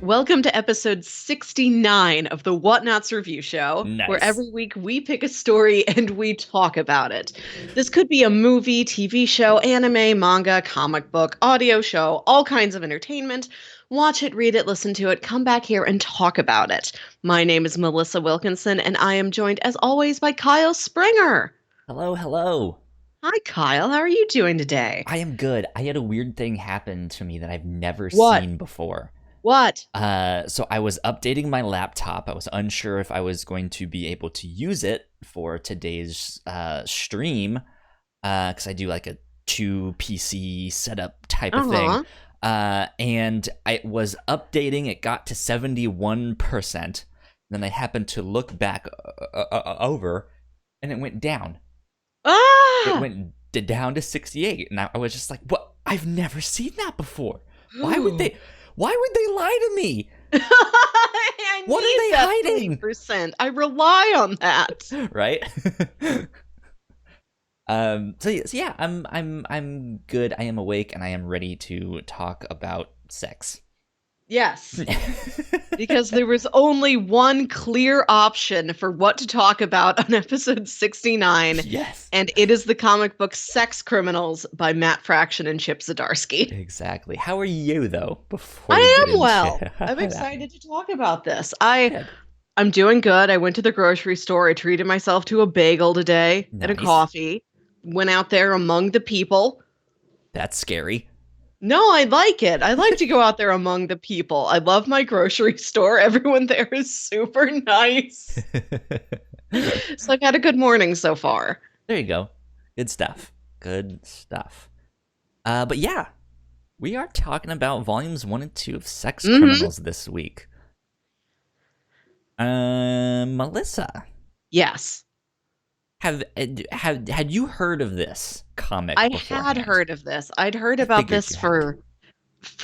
Welcome to episode 69 of the Whatnauts review show, where Nice. every week we pick a story and we talk about it. This could be a movie, TV show, anime, manga, comic book, audio show, all kinds of entertainment. Watch it, read it, listen to it, come back here and talk about it. My name is Melissa Wilkinson, and I am joined, as always, by Kyle Springer. Hello, hello. Hi, Kyle. How are you doing today? I am good. I had a weird thing happen to me that I've never What? seen before. What? So I was updating my laptop. I was unsure if I was going to be able to use it for today's stream, because I do like a 2 PC setup type of thing. And I was updating. It got to 71%. Then I happened to look back over, and it went down. It went down to 68, and I was just like, "What? I've never seen that before. Why would they lie to me? What are they hiding? 30%. I rely on that. Right?" So yeah, I'm good. I am awake, and I am ready to talk about sex. Yes. Because there was only one clear option for what to talk about on episode 69. Yes. And it is the comic book Sex Criminals by Matt Fraction and Chip Zdarsky. Exactly. How are you, though? Before I am well. I'm excited to talk about this. I'm doing good. I went to the grocery store. I treated myself to a bagel today and a Nice. coffee. Went out there among the people. That's scary. No, I like it. I like to go out there among the people. I love my grocery store. Everyone there is super nice. So I've had a good morning so far. There you go. Good stuff. Good stuff. But yeah, we are talking about volumes 1 and 2 of Sex Criminals this week. Melissa. Yes. Had you heard of this comic? I beforehand? had heard of this. I'd heard about this for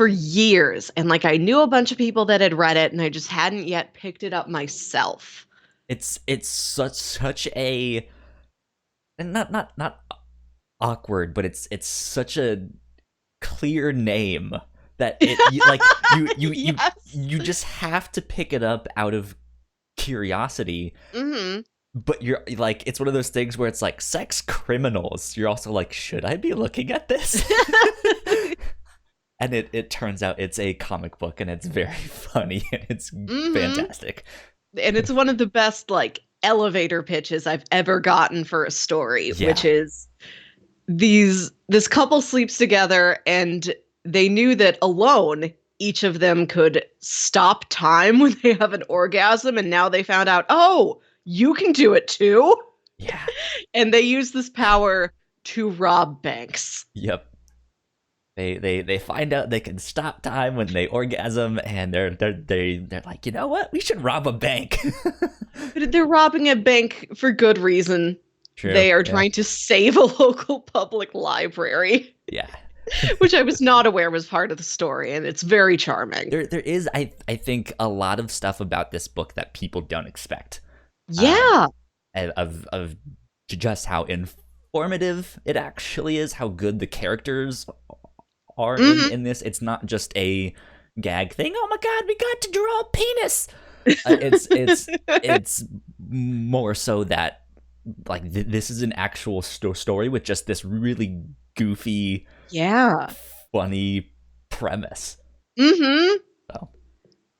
years, and like I knew a bunch of people that had read it, and I just hadn't yet picked it up myself. It's such a, and not awkward, but it's such a clear name that you just have to pick it up out of curiosity. Mm-hmm. But you're like, it's one of those things where it's like Sex Criminals. You're also like, should I be looking at this? And it turns out it's a comic book, and it's very funny, and it's fantastic. And it's one of the best like elevator pitches I've ever gotten for a story, which is this couple sleeps together, and they knew that alone each of them could stop time when they have an orgasm, and now they found out, oh, you can do it too. Yeah. And they use this power to rob banks. Yep. They find out they can stop time when they orgasm, and they're like, you know what? We should rob a bank. But they're robbing a bank for good reason. True. They are trying to save a local public library. Yeah. Which I was not aware was part of the story, and it's very charming. There is, I think, a lot of stuff about this book that people don't expect. Yeah. Of just how informative it actually is, how good the characters are in this. It's not just a gag thing. Oh my god, we got to draw a penis. It's more so that like this is an actual story with just this really goofy, funny premise. So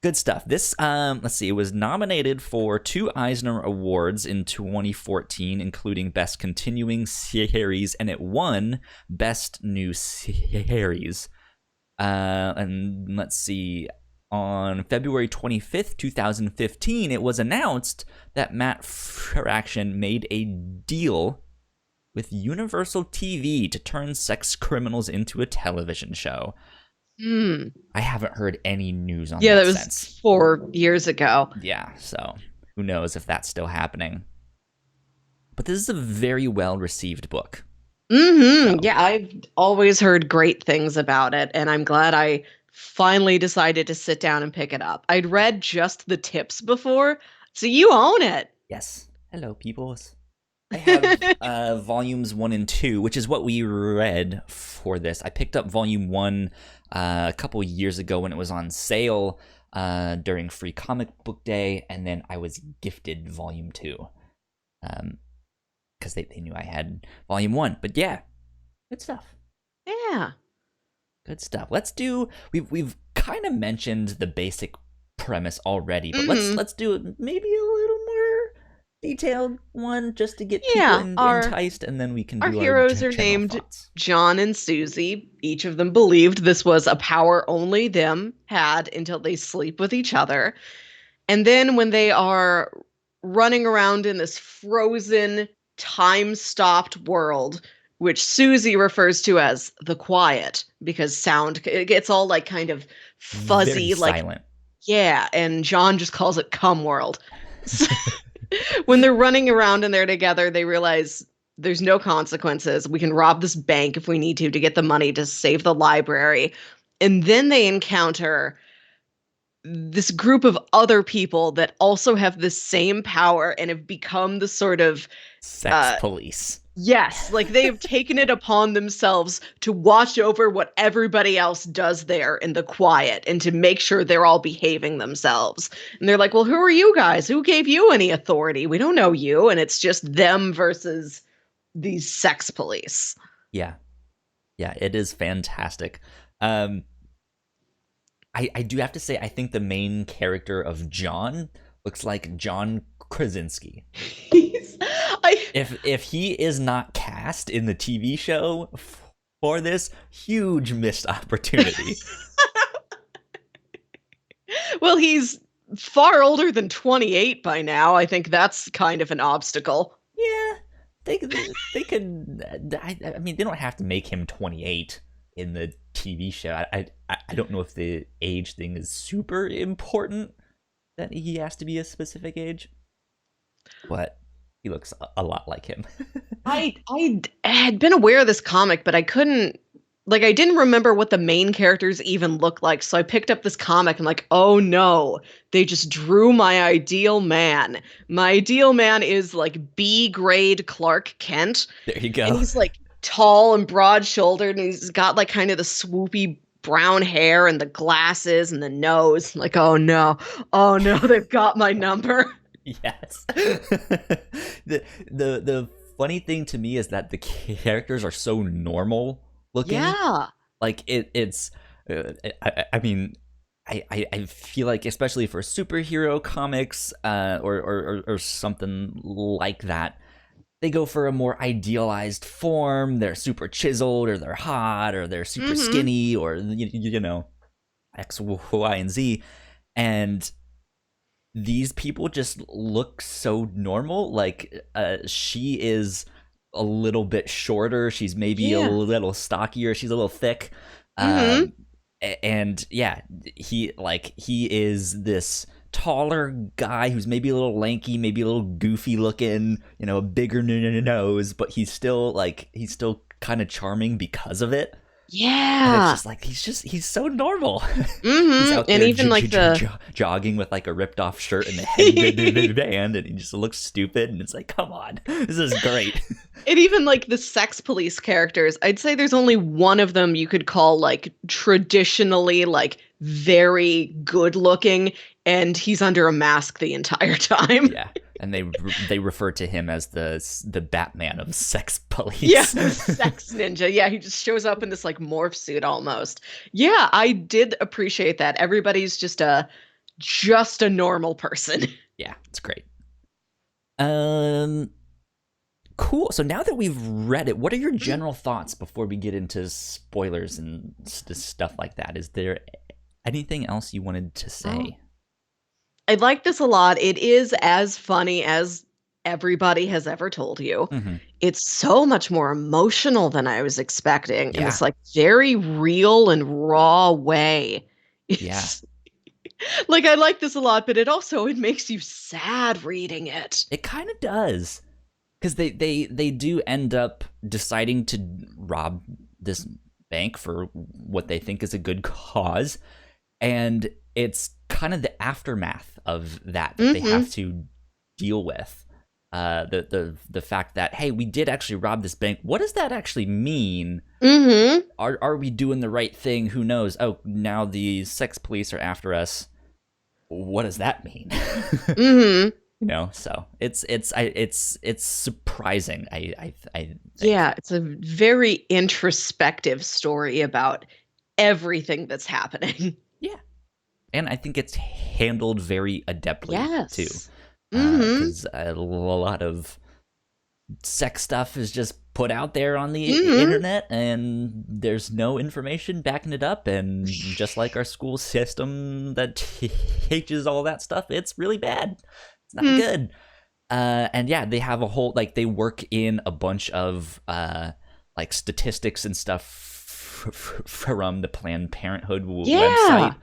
good stuff. This, let's see, it was nominated for 2 Eisner Awards in 2014, including Best Continuing Series, and it won Best New Series. And let's see, on February 25th, 2015, it was announced that Matt Fraction made a deal with Universal TV to turn Sex Criminals into a television show. I haven't heard any news on that. Yeah, that was since 4 years ago. Yeah, so who knows if that's still happening. But this is a very well-received book. So. Yeah, I've always heard great things about it, and I'm glad I finally decided to sit down and pick it up. I'd read just the tips before, so you own it. Yes. Hello, peoples. I have volumes 1 and 2, which is what we read for this. I picked up volume 1 a couple years ago when it was on sale. during Free Comic Book Day, and then I was gifted Volume 2 because they knew I had Volume 1. But yeah, good stuff. Yeah. Good stuff. Let's do. We've kind of mentioned the basic premise already, but let's do maybe a little more detailed one just to get people enticed, and then we can do our heroes are named thoughts. Jon and Susie. Each of them believed this was a power only them had until they sleep with each other. And then when they are running around in this frozen, time-stopped world, which Susie refers to as the quiet, because sound, it gets all like kind of fuzzy, very silent. Yeah, and Jon just calls it cum world. So, when they're running around in there together, they realize there's no consequences. We can rob this bank if we need to get the money to save the library. And then they encounter this group of other people that also have the same power and have become the sort of sex police. Yes, like they have taken it upon themselves to watch over what everybody else does there in the quiet and to make sure they're all behaving themselves. And they're like, well, who are you guys? Who gave you any authority? We don't know you. And it's just them versus these sex police. Yeah. Yeah, it is fantastic. I do have to say, I think the main character of Jon looks like John Krasinski. If he is not cast in the TV show for this, huge missed opportunity. Well, he's far older than 28 by now. I think that's kind of an obstacle. Yeah, they could. I mean, they don't have to make him 28 in the TV show. I don't know if the age thing is super important, that he has to be a specific age, but he looks a lot like him. I had been aware of this comic, but I didn't remember what the main characters even look like. So I picked up this comic and like, oh no, they just drew my ideal man. My ideal man is like B-grade Clark Kent. There you go. And he's like tall and broad-shouldered, and he's got like kind of the swoopy brown hair and the glasses and the nose. Like, oh no, they've got my number. Yes. The funny thing to me is that the characters are so normal looking. Yeah. Like it's I mean, I feel like, especially for superhero comics or something like that, they go for a more idealized form. They're super chiseled, or they're hot, or they're super skinny, or you know, X, Y, and Z. And these people just look so normal. Like she is a little bit shorter. She's maybe a little stockier. She's a little thick. And yeah, he is this taller guy who's maybe a little lanky, maybe a little goofy looking, you know, a bigger nose, but he's still kind of charming because of it. Yeah. And it's just like, he's so normal. He's out there and even jogging with like a ripped off shirt and a headband, and he just looks stupid, and it's like, come on, this is great. And even like the sex police characters, I'd say there's only one of them you could call like traditionally like very good looking, and he's under a mask the entire time. Yeah, and they refer to him as the Batman of sex police. Yeah, sex ninja. Yeah, he just shows up in this like morph suit almost. Yeah, I did appreciate that. Everybody's just a normal person. Yeah, it's great. Cool. So now that we've read it, what are your general thoughts before we get into spoilers and stuff like that? Is there anything else you wanted to say? I like this a lot. It is as funny as everybody has ever told you. It's so much more emotional than I was expecting in this like very real and raw way. Yeah. Like, I like this a lot, but it makes you sad reading it. It kind of does. Because they do end up deciding to rob this bank for what they think is a good cause. And it's kind of the aftermath of that they have to deal with. The fact that, hey, we did actually rob this bank. What does that actually mean? Are we doing the right thing? Who knows? Oh, now the sex police are after us. what does that mean? Mm-hmm. You know, so it's surprising. I think. Yeah, it's a very introspective story about everything that's happening. Yeah, and I think it's handled very adeptly too, Yes. Mm-hmm. because a lot of sex stuff is just put out there on the internet, and there's no information backing it up. And just like our school system that teaches all that stuff, it's really bad. It's not good. And yeah, they have a whole, like, they work in a bunch of like statistics and stuff from the Planned Parenthood website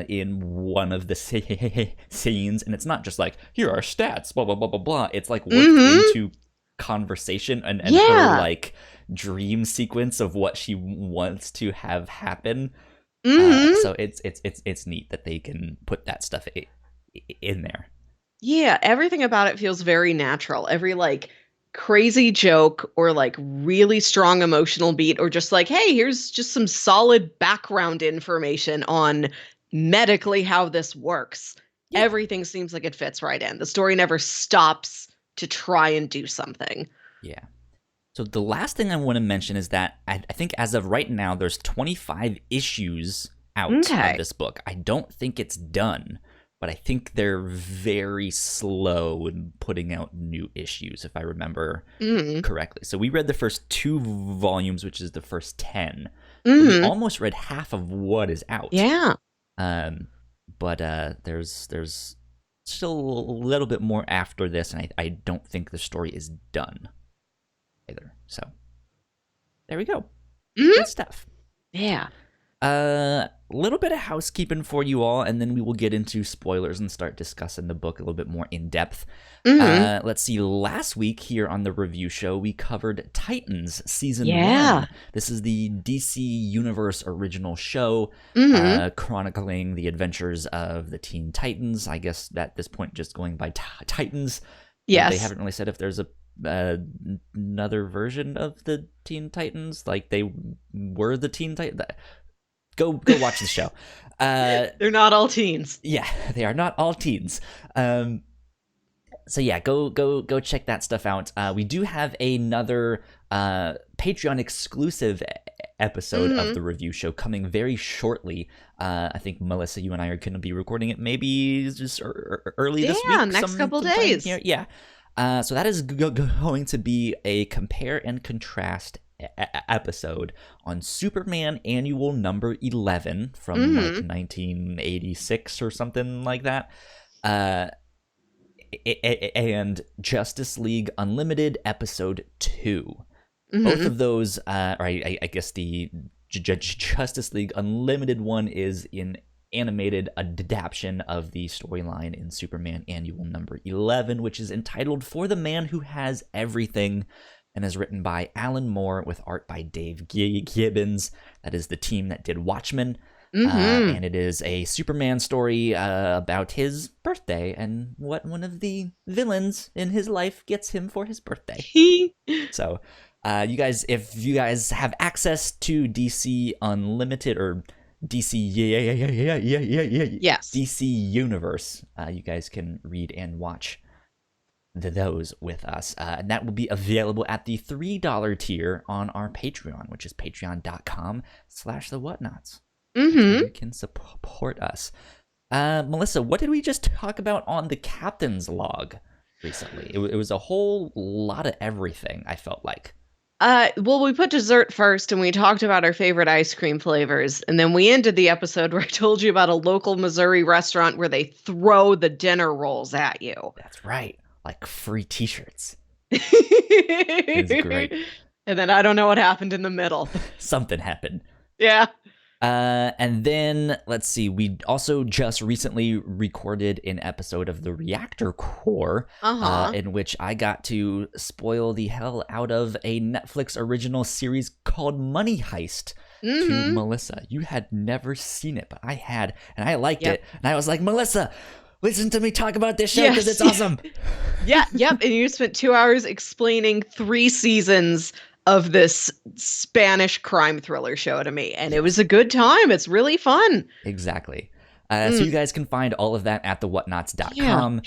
in one of the scenes. And it's not just like, here are stats, blah, blah, blah, blah, blah. It's like worked into conversation and her like dream sequence of what she wants to have happen. So it's neat that they can put that stuff in there. Yeah, everything about it feels very natural. Every like crazy joke or like really strong emotional beat, or just like, hey, here's just some solid background information on medically how this works. Yeah. Everything seems like it fits right in. The story never stops to try and do something. Yeah. So the last thing I want to mention is that I think as of right now, there's 25 issues out of this book. I don't think it's done, but I think they're very slow in putting out new issues, if I remember correctly. So we read the first 2 volumes, which is the first 10. We almost read half of what is out. Yeah. But there's still a little bit more after this, and I don't think the story is done either. So there we go. Good stuff. Yeah. Little bit of housekeeping for you all, and then we will get into spoilers and start discussing the book a little bit more in depth. Let's see. Last week here on the review show, we covered Titans Season 1. This is the DC Universe original show chronicling the adventures of the Teen Titans. I guess at this point just going by Titans. Yes. They haven't really said if there's another version of the Teen Titans, like they were the Teen Titans. Go watch the show. They're not all teens. Yeah, they are not all teens. So yeah, go check that stuff out. We do have another Patreon exclusive episode of the review show coming very shortly. I think Melissa, you and I are going to be recording it maybe just early this week. Yeah, next couple days. Here. Yeah. So that is going to be a compare and contrast episode on Superman Annual number 11 from like 1986 or something like that. And Justice League Unlimited episode 2. Both of those, or I guess the Justice League Unlimited one is in animated adaptation of the storyline in Superman Annual number 11, which is entitled For the Man Who Has Everything, and is written by Alan Moore with art by Dave Gibbons. That is the team that did Watchmen. And it is a Superman story about his birthday and what one of the villains in his life gets him for his birthday. So you guys, if you guys have access to DC Unlimited or DC yes, DC Universe, you guys can read and watch those with us, and that will be available at the $3 tier on our Patreon, which is patreon.com/the Whatnauts. You can support us. Melissa, what did we just talk about on the Captain's Log recently? It was a whole lot of everything, I felt like. Well, we put dessert first, and we talked about our favorite ice cream flavors, and then we ended the episode where I told you about a local Missouri restaurant where they throw the dinner rolls at you. That's right. Like free t-shirts. It's great. And then I don't know what happened in the middle. Something happened. Yeah. And then, let's see, we also just recently recorded an episode of The Reactor Core, in which I got to spoil the hell out of a Netflix original series called Money Heist to Melissa. You had never seen it, but I had, and I liked it. And I was like, Melissa, listen to me talk about this show because it's awesome. And you spent 2 hours explaining 3 seasons of this Spanish crime thriller show to me, and it was a good time. It's really fun. Exactly. So you guys can find all of that at thewhatnauts.com,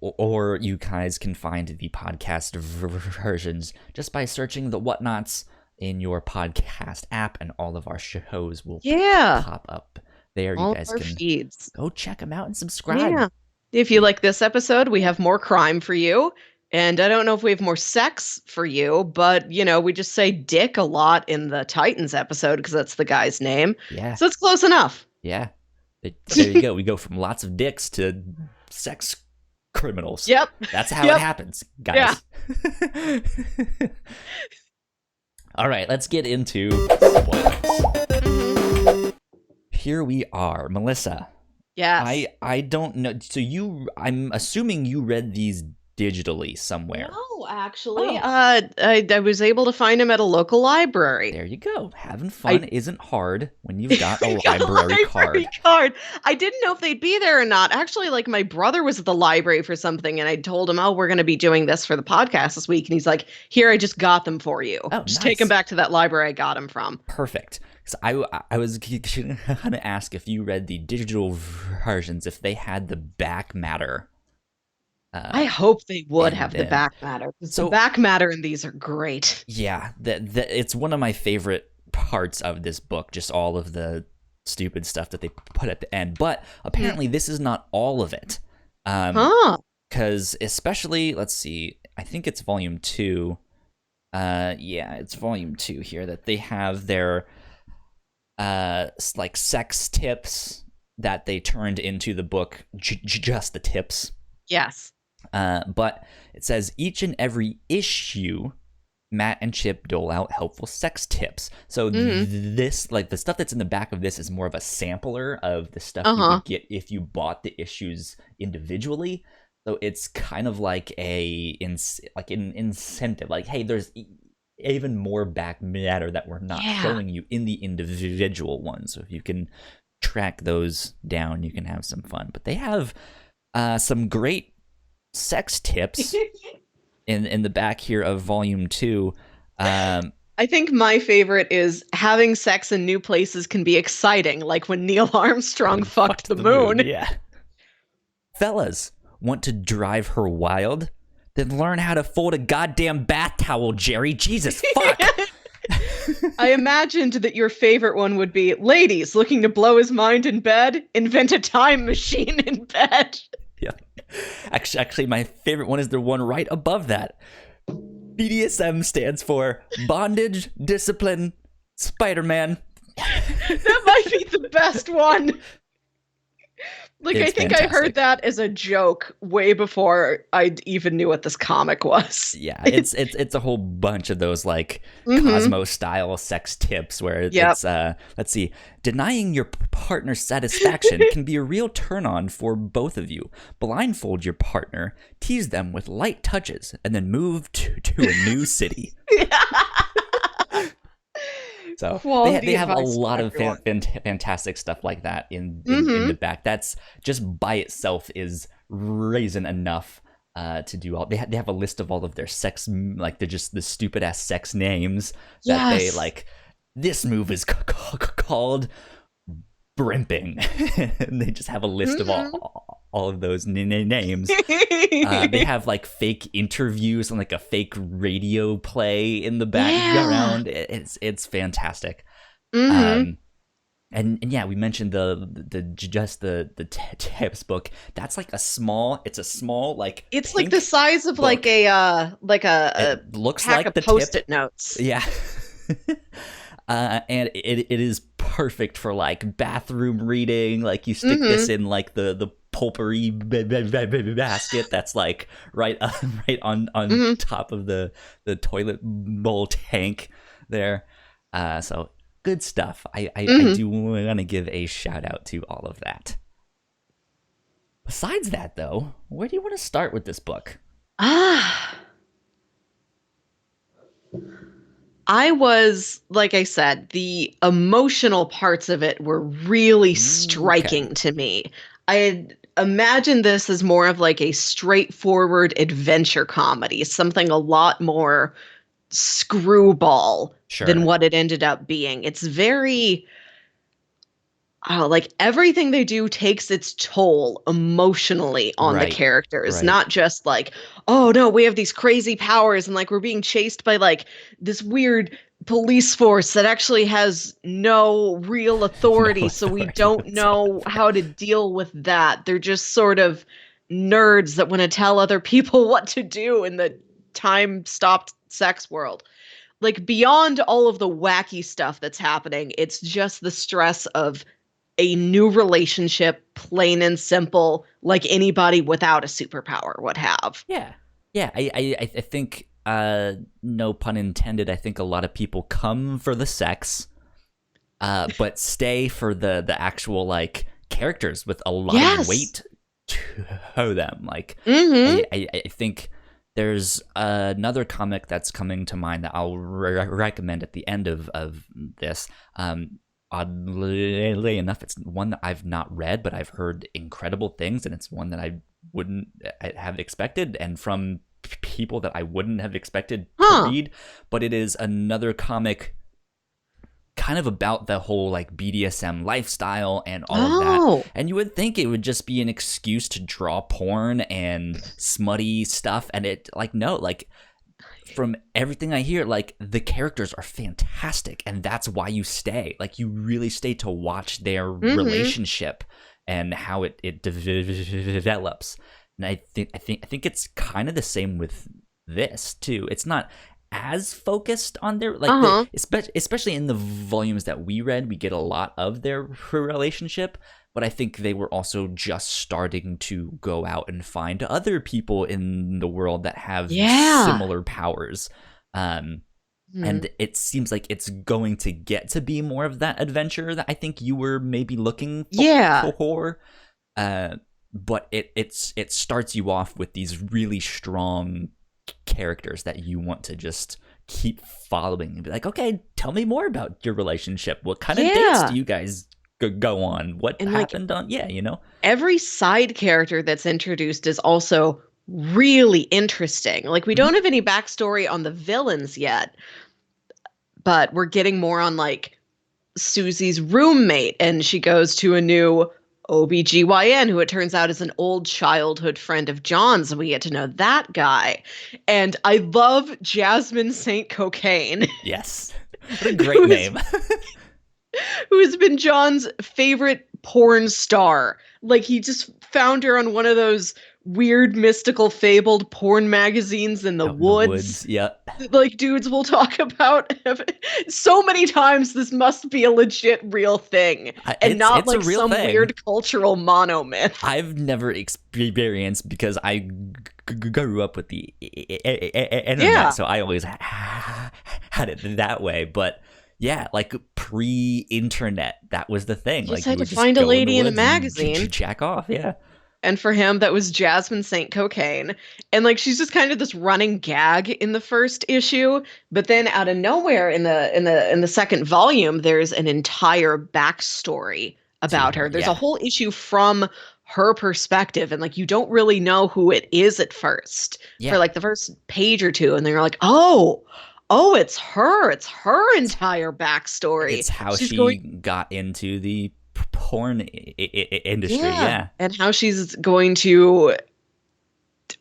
or you guys can find the podcast versions just by searching The Whatnauts in your podcast app, and all of our shows will pop up there. All you guys can feeds. Go check them out and subscribe. Yeah. If you like this episode, we have more crime for you. And I don't know if we have more sex for you, but, you know, we just say dick a lot in the Titans episode because that's the guy's name. Yeah. So it's close enough. Yeah. There you go. We go from lots of dicks to sex criminals. Yep. That's how it happens, guys. Yeah. All right, let's get into spoilers. Here we are. Melissa. Yes. I don't know. So I'm assuming you read these digitally somewhere. No, actually. I was able to find them at a local library. There you go. Having fun isn't hard when you've got a library card. I didn't know if they'd be there or not. Actually, like, my brother was at the library for something, and I told him, we're going to be doing this for the podcast this week. And he's like, here, I just got them for you. Oh, just take them back to that library I got them from. Perfect. So I was going to ask if you read the digital versions, if they had the back matter. I hope they would have the back matter. So the back matter in these are great. Yeah, it's one of my favorite parts of this book, just all of the stupid stuff that they put at the end. But apparently this is not all of it. Because especially, let's see, I think it's volume 2. Yeah, it's volume 2 here that they have their like sex tips that they turned into the book, just the tips. Yes. But it says each and every issue, Matt and Chip dole out helpful sex tips. So this, like, the stuff that's in the back of this is more of a sampler of the stuff you would get if you bought the issues individually. So it's kind of like an incentive. Like, hey, there's even more back matter that we're not showing you in the individual ones. So if you can track those down, you can have some fun. But they have some great sex tips in the back here of volume 2. I think my favorite is having sex in new places can be exciting, like when Neil Armstrong fucked the moon. Yeah. Fellas, want to drive her wild? Then learn how to fold a goddamn bath towel, Jerry. Jesus fuck. I imagined that your favorite one would be, ladies looking to blow his mind in bed, invent a time machine in bed. Yeah. Actually, my favorite one is the one right above that. BDSM stands for Bondage, Discipline, Spider-Man. That might be the best one. Like, I think fantastic. I heard that as a joke way before I even knew what this comic was. Yeah, it's a whole bunch of those, like, Cosmo-style sex tips where it's, let's see, denying your partner's satisfaction can be a real turn-on for both of you. Blindfold your partner, tease them with light touches, and then move to a new city. So they have a lot of fantastic stuff like that in the back. That's just by itself is reason enough to do all. They have a list of all of their sex, like, they're just the stupid ass sex names that they like. This move is called brimping, and they just have a list of all of those names. They have, like, fake interviews and, like, a fake radio play in the background. It's fantastic. And yeah, we mentioned the tips book. That's like a small like, it's like the size of book. like a it looks pack like of the Post-it tip. notes. Yeah. And it is perfect for, like, bathroom reading. Like, you stick this in, like, the pulpery basket that's, like, right on top of the toilet bowl tank there. So good stuff. I do want to give a shout out to all of that. Besides that, though, where do you want to start with this book? I was, like I said, the emotional parts of it were really striking to me. I had imagined this as more of, like, a straightforward adventure comedy, something a lot more screwball than what it ended up being. It's very, like everything they do takes its toll emotionally on the characters, not just like, oh no, we have these crazy powers and like we're being chased by like this weird police force that actually has no real authority, so we don't know how to deal with that. They're just sort of nerds that want to tell other people what to do in the time-stopped sex world. Like, beyond all of the wacky stuff that's happening, it's just the stress of a new relationship, plain and simple, like anybody without a superpower would have. Yeah. I think, no pun intended, I think a lot of people come for the sex, but stay for the actual like characters with a lot of weight to them. Like, I think there's another comic that's coming to mind that I'll recommend at the end of this. Oddly enough, it's one that I've not read, but I've heard incredible things, and it's one that I wouldn't have expected, and from people that I wouldn't have expected to read. But it is another comic kind of about the whole like BDSM lifestyle and all of that. And you would think it would just be an excuse to draw porn and smutty stuff, and it like, no, like, from everything I hear, like, the characters are fantastic, and that's why you stay. Like, you really stay to watch their relationship and how it develops. And I think it's kind of the same with this too. It's not as focused on their like, especially in the volumes that we read, we get a lot of their relationship. But I think they were also just starting to go out and find other people in the world that have similar powers. And it seems like it's going to get to be more of that adventure that I think you were maybe looking for. But it starts you off with these really strong characters that you want to just keep following and be like, okay, tell me more about your relationship. What kind of dates do you guys go on? What happened on every side character that's introduced is also really interesting. Like, we don't have any backstory on the villains yet, but we're getting more on like Susie's roommate, and she goes to a new OBGYN who it turns out is an old childhood friend of Jon's, and we get to know that guy. And I love Jasmine St. Cocaine. Yes. What a great name. Who has been Jon's favorite porn star. Like, he just found her on one of those weird, mystical, fabled porn magazines in the woods. Yeah. Like, dudes will talk about so many times this must be a legit real thing. And not like some weird cultural monomyth. I've never experienced, because I grew up with the internet, so I always had it that way. But yeah, like pre-internet, that was the thing. You like, had to find a lady in a magazine. Jack off, yeah. And for him, that was Jasmine St. Cocaine. And like, she's just kind of this running gag in the first issue. But then out of nowhere in the second volume, there's an entire backstory about her. There's a whole issue from her perspective. And like, you don't really know who it is at first for like the first page or two. And then you're like, oh, it's her. It's her entire backstory. It's how she got into the porn industry. Yeah. And how she's going to...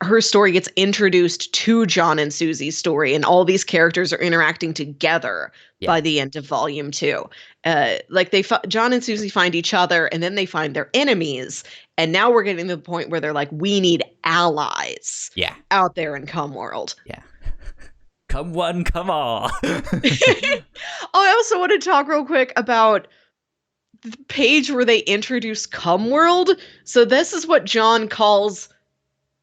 her story gets introduced to Jon and Susie's story, and all these characters are interacting together by the end of volume 2. Like, Jon and Susie find each other, and then they find their enemies. And now we're getting to the point where they're like, we need allies out there in Cum World. Yeah. Come one, come all. I also want to talk real quick about the page where they introduce Cum World. So this is what Jon calls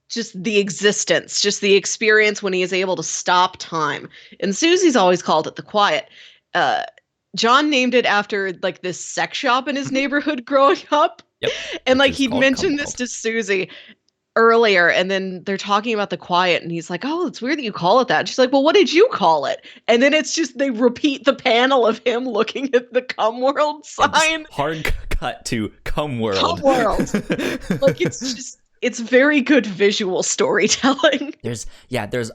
just the existence, just the experience when he is able to stop time. And Susie's always called it the quiet. Jon named it after like this sex shop in his neighborhood growing up. Yep. And like, he'd mentioned this to Susie earlier, and then they're talking about the quiet, and he's like, oh, it's weird that you call it that. And she's like, well, what did you call it? And then it's just, they repeat the panel of him looking at the Cum World sign. Hard cut to Cum World. Cum World. Like, it's very good visual storytelling. There's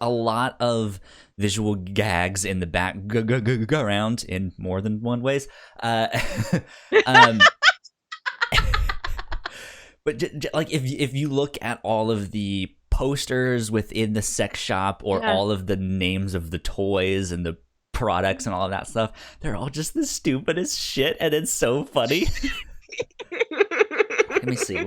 a lot of visual gags in the background in more than one ways. But like if you look at all of the posters within the sex shop, or all of the names of the toys and the products and all of that stuff, they're all just the stupidest shit, and it's so funny. Let me see if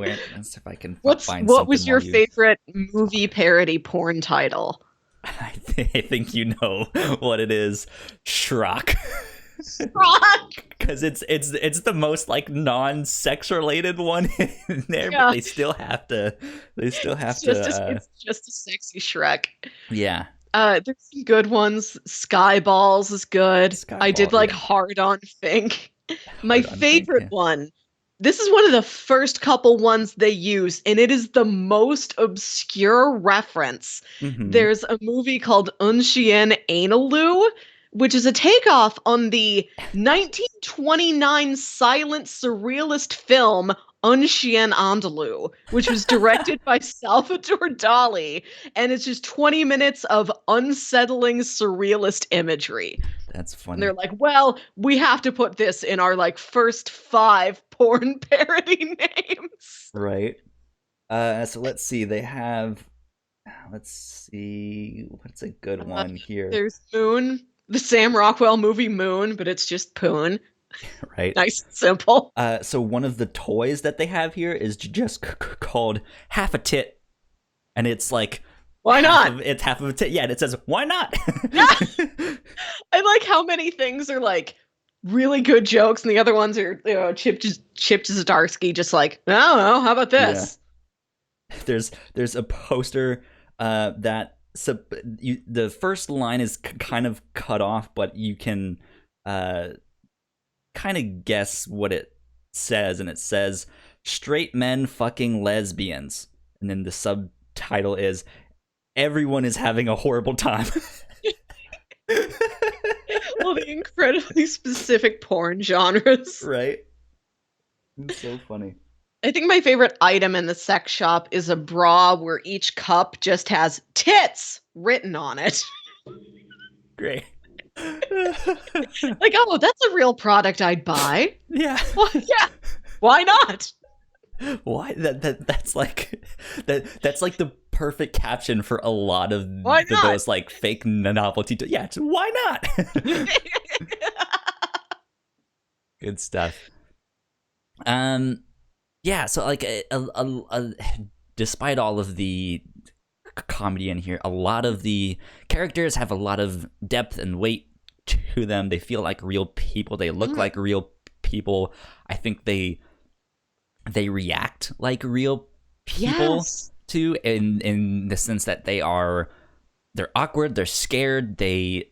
I can find something. What was your favorite movie parody porn title? I think you know what it is. Schrock. Because it's the most like non-sex related one in there, but they still have to. It's just a sexy Shrek. Yeah. There's some good ones. Skyballs is good. I did like Hard on Fink. My favorite one. This is one of the first couple ones they use, and it is the most obscure reference. Mm-hmm. There's a movie called Un Chien Analu, which is a takeoff on the 1929 silent surrealist film Un Chien Andalou, which was directed by Salvador Dali, and it's just 20 minutes of unsettling surrealist imagery. That's funny. And they're like, well, we have to put this in our like first 5 porn parody names. Right. So let's see. They have. Let's see. What's a good one here? There's Moon, the Sam Rockwell movie Moon, but it's just Poon. Right. Nice and simple. So one of the toys that they have here is just called Half a Tit, and it's like. Why not? It's half of a tit. Yeah, and it says, why not? Yeah. I like how many things are like really good jokes, and the other ones are, Chip Zdarsky just like, I don't know, how about this? Yeah. There's a poster that the first line is kind of cut off, but you can kind of guess what it says, and it says, straight men fucking lesbians. And then the subtitle is, everyone is having a horrible time. Well, the incredibly specific porn genres. Right. It's so funny. I think my favorite item in the sex shop is a bra where each cup just has tits written on it. Great. Like, oh, that's a real product I'd buy. Yeah. Well, yeah. Why not? Why that's like the perfect caption for a lot of those like fake novelty. Yeah, why not? Good stuff. Yeah. So like, despite all of the comedy in here, a lot of the characters have a lot of depth and weight to them. They feel like real people. They look like real people. I think they react like real people too, in the sense that they're awkward, they're scared, they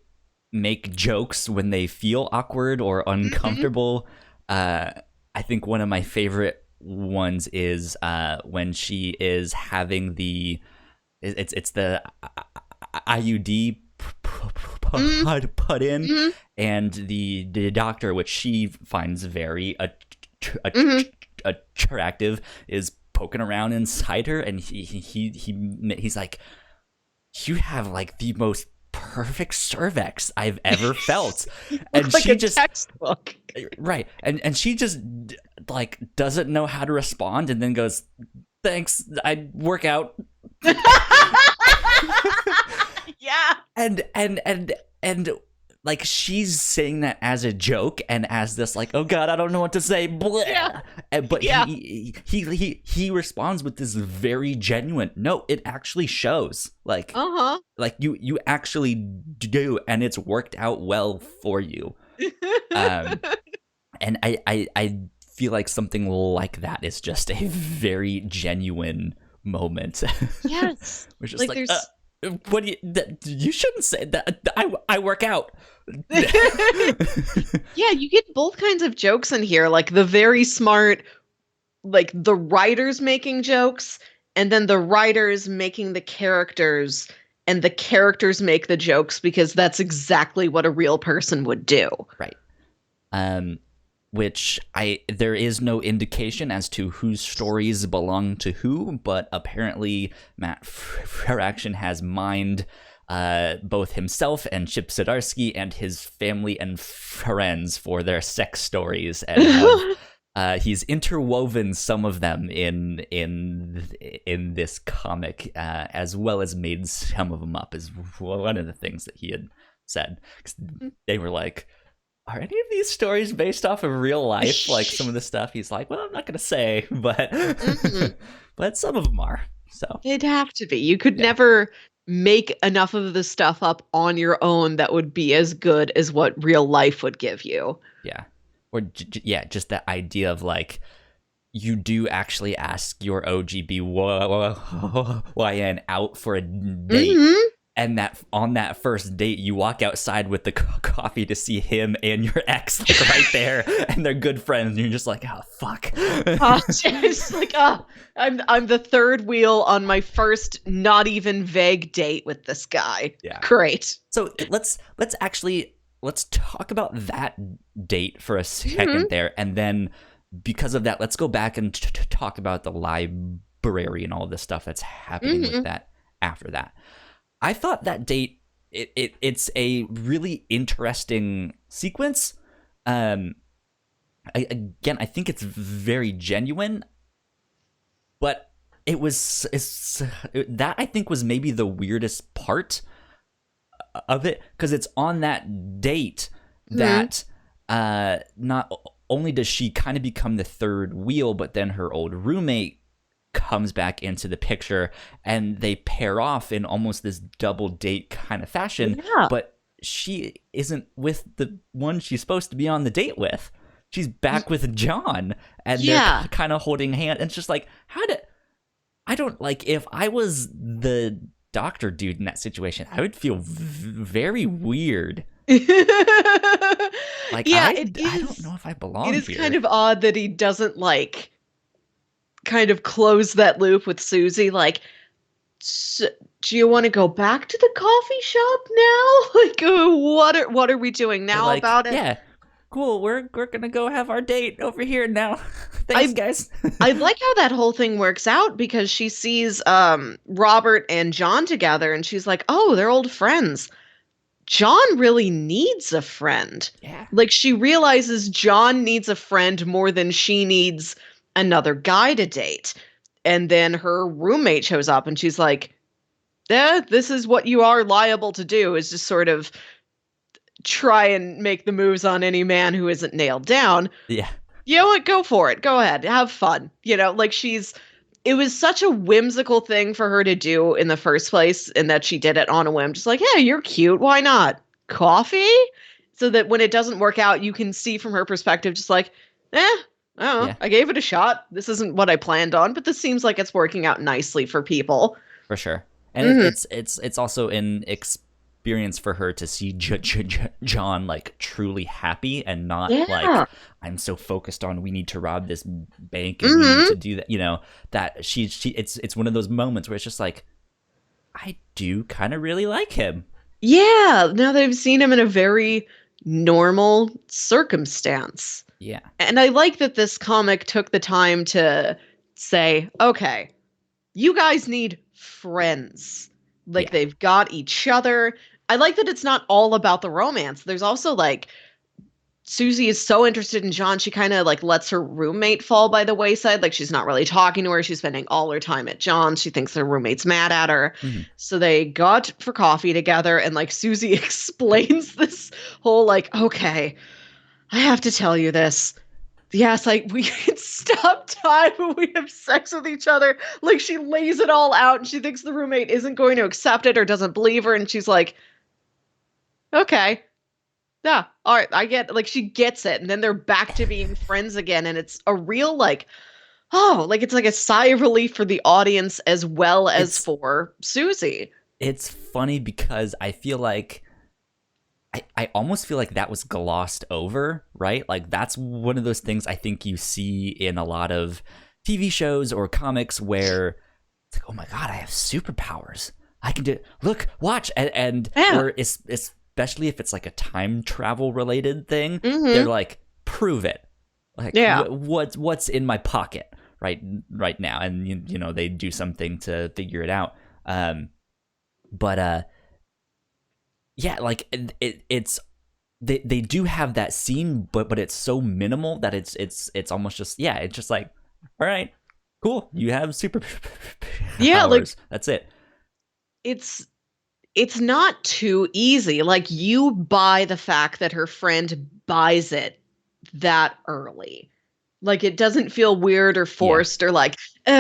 make jokes when they feel awkward or uncomfortable. I think one of my favorite ones is when she is having it's the IUD put in, and the doctor, which she finds very attractive, is poking around inside her, and he's like, you have like the most perfect cervix I've ever felt. And like she just textbook. Right. And she just like doesn't know how to respond, and then goes, thanks, I work out. Yeah. And like, she's saying that as a joke and as this like, oh god, I don't know what to say. Blah. Yeah. But he responds with this very genuine, no, it actually shows. Like, like you actually do, and it's worked out well for you. And I feel like something like that is just a very genuine moment. Yes. Which is like what do you shouldn't say that. I work out. Yeah, you get both kinds of jokes in here, like the very smart, like the writers making jokes, and then the writers making the characters, and the characters make the jokes because that's exactly what a real person would do. Right. Which there is no indication as to whose stories belong to who, but apparently Matt Fraction has mined both himself and Chip Zdarsky and his family and friends for their sex stories, and have he's interwoven some of them in this comic, as well as made some of them up, is one of the things that he had said. They were like, are any of these stories based off of real life? Like some of the stuff he's like, well, I'm not gonna say, but but some of them are. So it'd have to be. You could never make enough of the stuff up on your own that would be as good as what real life would give you. Yeah. Or just that idea of like, you do actually ask your OGBYN out for a date, and that on that first date you walk outside with the coffee to see him and your ex like right there, and they're good friends, and you're just like, oh fuck. Just like, I'm the third wheel on my first not even vague date with this guy. Yeah, great. So let's talk about that date for a second there, and then because of that, let's go back and talk about the library and all this stuff that's happening with that after that. I thought that date, it's a really interesting sequence. I think it's very genuine, but that I think was maybe the weirdest part of it, because it's on that date that not only does she kind of become the third wheel, but then her old roommate comes back into the picture, and they pair off in almost this double date kind of fashion. But she isn't with the one she's supposed to be on the date with. She's back with Jon, and they're kind of holding hands. And it's just like, if I was the doctor dude in that situation, I would feel very weird. Like, I don't know if I belong here. It is kind of odd that he doesn't like kind of close that loop with Susie, like, do you want to go back to the coffee shop now? Like, what are we doing now like, about it? Yeah, cool. We're gonna go have our date over here now. Thanks, guys. I like how that whole thing works out, because she sees Robert and Jon together, and she's like, oh, they're old friends. Jon really needs a friend. Yeah. Like, she realizes Jon needs a friend more than she needs another guy to date. And then her roommate shows up, and she's like, this is what you are liable to do, is just sort of try and make the moves on any man who isn't nailed down. Yeah. You know what? Go for it. Go ahead. Have fun. Like, it was such a whimsical thing for her to do in the first place, and that she did it on a whim. Just like, yeah, you're cute. Why not? Coffee? So that when it doesn't work out, you can see from her perspective, just like, I don't know. I gave it a shot. This isn't what I planned on, but this seems like it's working out nicely for people. For sure. And it's also an experience for her to see Jon like truly happy, and not like, I'm so focused on, we need to rob this bank and we need to do that. That it's one of those moments where it's just like, I do kind of really like him. Yeah. Now that I've seen him in a very normal circumstance. Yeah. And I like that this comic took the time to say, okay, you guys need friends. Like, they've got each other. I like that it's not all about the romance. There's also, like, Susie is so interested in Jon, she kind of, like, lets her roommate fall by the wayside. Like, she's not really talking to her. She's spending all her time at Jon's. She thinks her roommate's mad at her. So they got for coffee together, and, like, Susie explains this whole, like, okay, I have to tell you this. Yes, we can stop time when we have sex with each other. Like, she lays it all out, and she thinks the roommate isn't going to accept it or doesn't believe her. And she's like, okay, yeah, all right, I get, like, she gets it. And then they're back to being friends again. And it's a real, like, it's like a sigh of relief for the audience as well as for Susie. It's funny because I feel like, I almost feel like that was glossed over, right? Like, that's one of those things I think you see in a lot of TV shows or comics where it's like, oh my God, I have superpowers. I can do it. Look, watch. Or especially if it's like a time travel related thing, they're like, prove it. Like, what's in my pocket right now? And, they do something to figure it out. Yeah, like, it's they do have that scene, but it's so minimal that it's almost just it's just like, all right, cool, you have super powers. Like That's it. It's not too easy. Like, you buy the fact that her friend buys it that early. Like, it doesn't feel weird or forced or like,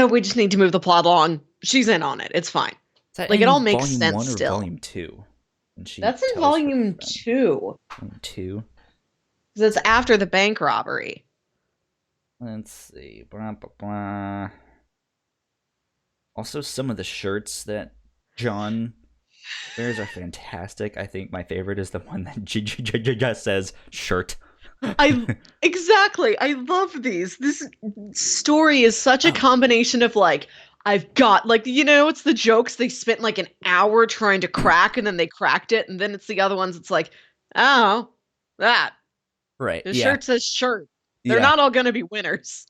we just need to move the plot along. She's in on it. It's fine. Like, it all makes sense volume 1 or still. volume 2? That's in volume 2. Volume 2? Because it's after the bank robbery. Let's see. Blah, blah, blah. Also, some of the shirts that Jon wears are fantastic. I think my favorite is the one that just says shirt. Exactly. I love these. This story is such a combination of like, I've got, like, it's the jokes they spent like an hour trying to crack and then they cracked it, and then it's the other ones. It's like, oh, that. Right. The shirt says shirt. They're not all going to be winners.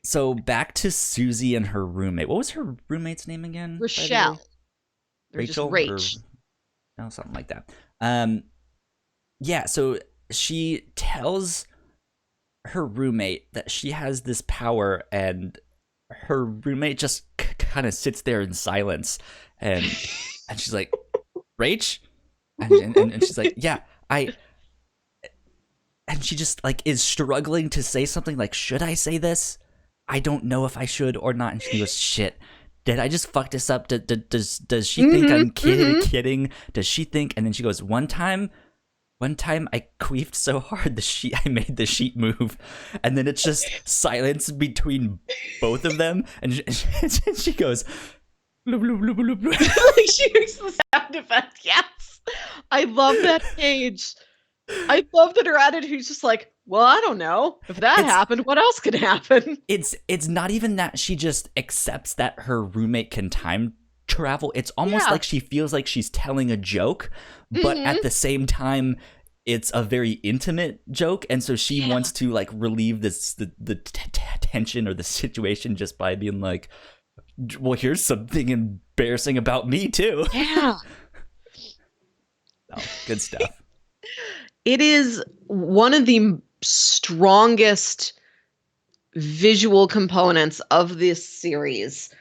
So back to Susie and her roommate. What was her roommate's name again? Rochelle. Rachel? No, something like that. So she tells her roommate that she has this power, and her roommate just kind of sits there in silence, and she's like, Rach? And she's like, yeah, and she just like is struggling to say something like, should I say this? I don't know if I should or not. And she goes, shit, did I just fuck this up? Does she think I'm kidding? Does she think? And then she goes, one time I queefed so hard I made the sheet move. And then it's just silence between both of them. And she goes, bloop, bloop, bloop, bloop, bloop. Like, she makes the sound effect. Yes. I love that page. I love that her attitude's just like, well, I don't know. If that happened, what else could happen? It's not even that she just accepts that her roommate can time travel. It's almost like she feels like she's telling a joke, but at the same time, it's a very intimate joke, and so she wants to like relieve the tension or the situation just by being like, well, here's something embarrassing about me too. Yeah. Oh, good stuff. It is one of the strongest visual components of this series.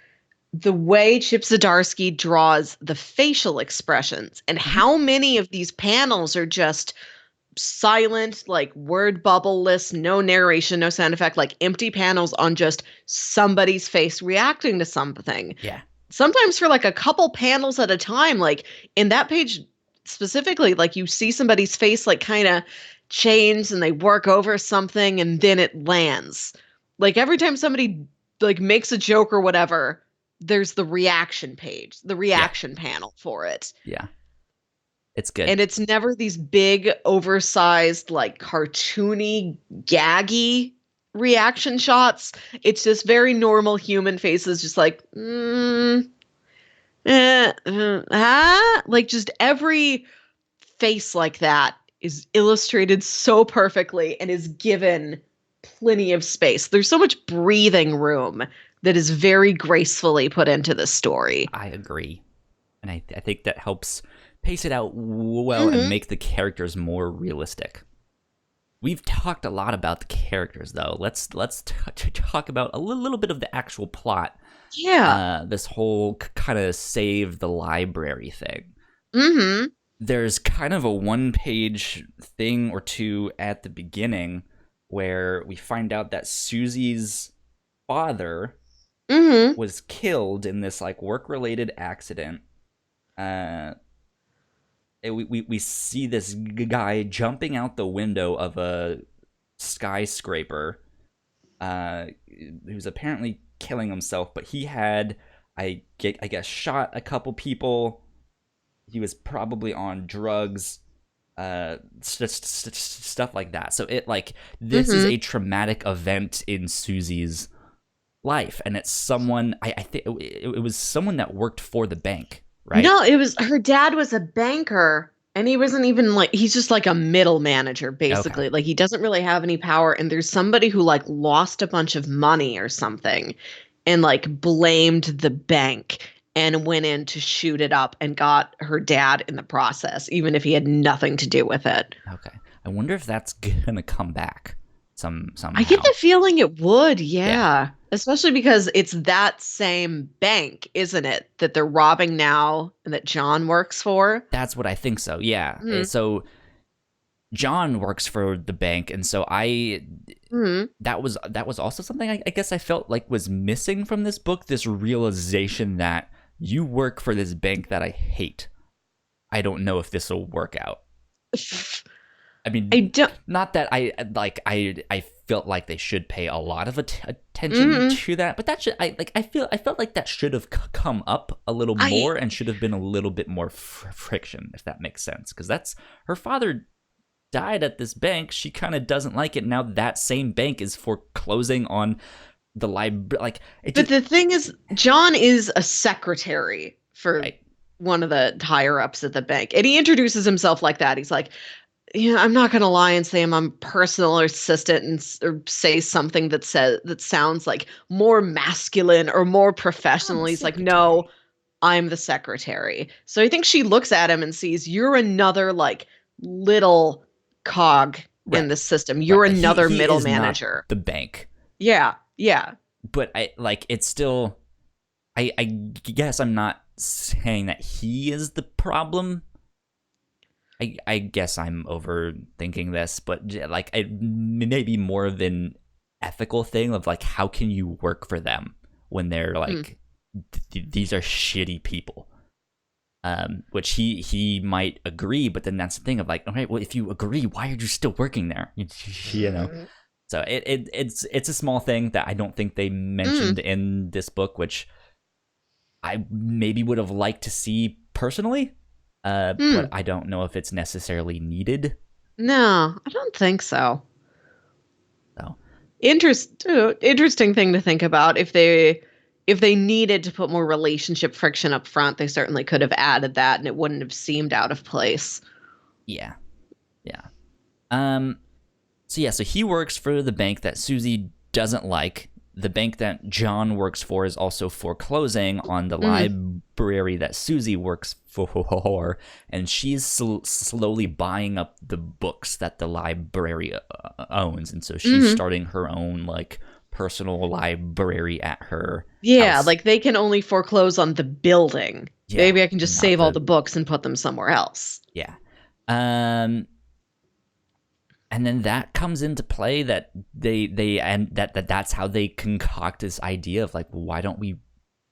The way Chip Zdarsky draws the facial expressions, and how many of these panels are just silent, like word bubble-less, no narration, no sound effect, like empty panels on just somebody's face reacting to something. Yeah. Sometimes for like a couple panels at a time, like in that page specifically, like you see somebody's face like kind of change and they work over something and then it lands. Like every time somebody like makes a joke or whatever, there's the reaction page, the reaction panel for it. Yeah. It's good. And it's never these big, oversized, like cartoony, gaggy reaction shots. It's just very normal human faces, just like, like just every face like that is illustrated so perfectly and is given plenty of space. There's so much breathing room that is very gracefully put into the story. I agree. And I think that helps pace it out well and make the characters more realistic. We've talked a lot about the characters, though. Let's talk about a little bit of the actual plot. Yeah. This whole kind of save the library thing. Mm-hmm. There's kind of a one-page thing or two at the beginning where we find out that Susie's father was killed in this like work-related accident. We see this guy jumping out the window of a skyscraper, who's apparently killing himself, but he had, I guess, shot a couple people. He was probably on drugs, stuff like that. So this is a traumatic event in Susie's life, and it's someone I think it was someone that worked for the bank. Right? No, it was her dad was a banker, and he wasn't even like, he's just like a middle manager, basically. Okay. Like he doesn't really have any power. And there's somebody who like lost a bunch of money or something and like blamed the bank and went in to shoot it up and got her dad in the process, even if he had nothing to do with it. Okay. I wonder if that's gonna come back somehow. I get the feeling it would, yeah. Especially because it's that same bank, isn't it, that they're robbing now and that Jon works for? That's what I think so, yeah. So Jon works for the bank, and so that was also something I guess I felt like was missing from this book, this realization that you work for this bank that I hate. I don't know if this will work out. I mean, not that I felt like they should pay a lot of attention to that, but that should I felt like that should have come up a little more and should have been a little bit more friction, if that makes sense, because that's her father died at this bank. She kind of doesn't like it now. That same bank is foreclosing on the library. But the thing is, Jon is a secretary for one of the higher ups at the bank, and he introduces himself like that. He's like, I'm not gonna lie and say I'm a personal assistant or say something that sounds like more masculine or more professional. He's like, no, I'm the secretary. So I think she looks at him and sees, you're another little cog in the system. You're another middle manager. Not the bank. Yeah. But it's still. I guess I'm not saying that he is the problem. I guess I'm overthinking this, but it may be more of an ethical thing of how can you work for them when they're these are shitty people. Which he might agree, but then that's the thing of okay, well, if you agree, why are you still working there? You know. So it's a small thing that I don't think they mentioned in this book, which I maybe would have liked to see personally. But I don't know if it's necessarily needed. No, I don't think so. So interesting thing to think about. If they needed to put more relationship friction up front, they certainly could have added that, and it wouldn't have seemed out of place. Yeah. So he works for the bank that Susie doesn't like. The bank that Jon works for is also foreclosing on the library that Susie works for, and she's slowly buying up the books that the library owns, and so she's starting her own personal library at her house. They can only foreclose on the building. Maybe I can just save all the books and put them somewhere else. Yeah. And then that comes into play that that's how they concoct this idea of why don't we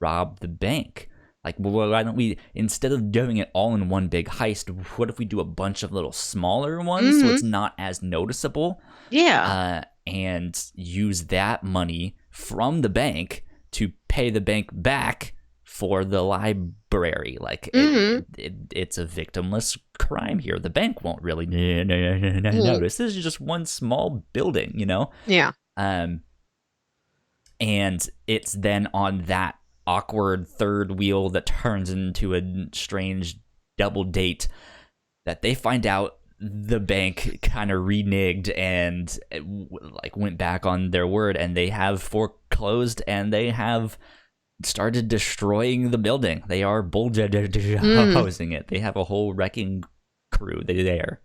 rob the bank? Why don't we, instead of doing it all in one big heist, what if we do a bunch of little smaller ones so it's not as noticeable? Yeah. And use that money from the bank to pay the bank back for the library. It's a victimless crime here. The bank won't really notice. This is just one small building, Yeah. And it's then on that awkward third wheel that turns into a strange double date that they find out the bank kind of reneged and went back on their word, and they have foreclosed and they have started destroying the building. They are bulldozing it. They have a whole wrecking crew there.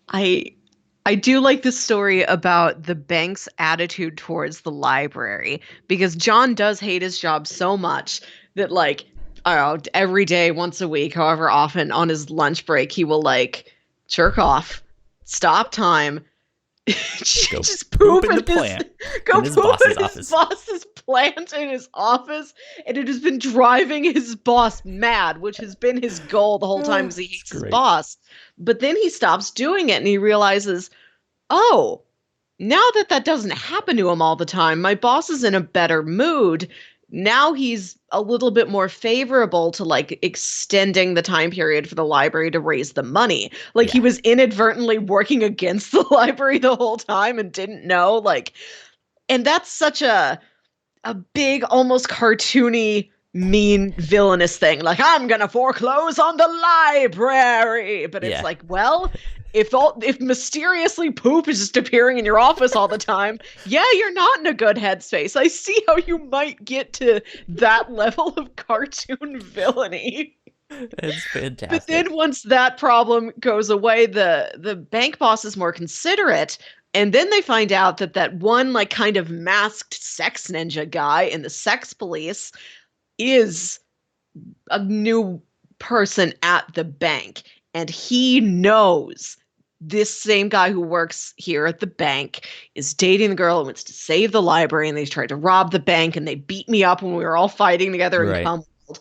I do like the story about the bank's attitude towards the library, because Jon does hate his job so much that I don't know, every day, once a week, however often, on his lunch break, he will jerk off, stop time, just poop in the plant. Go poop in his boss's plant in his office, and it has been driving his boss mad, which has been his goal the whole time because he hates his boss. But then he stops doing it, and he realizes, oh, now that doesn't happen to him all the time, my boss is in a better mood. Now he's a little bit more favorable to extending the time period for the library to raise the money. He was inadvertently working against the library the whole time and didn't know. And that's such a big, almost cartoony, mean, villainous thing. I'm gonna foreclose on the library. But it's well, if mysteriously poop is just appearing in your office all the time, you're not in a good headspace. I see how you might get to that level of cartoon villainy. It's fantastic. But then once that problem goes away, the bank boss is more considerate. And then they find out that that one like kind of masked sex ninja guy in the sex police is a new person at the bank. And he knows this same guy who works here at the bank is dating the girl who wants to save the library, and they tried to rob the bank, and they beat me up when we were all fighting together in Cum World.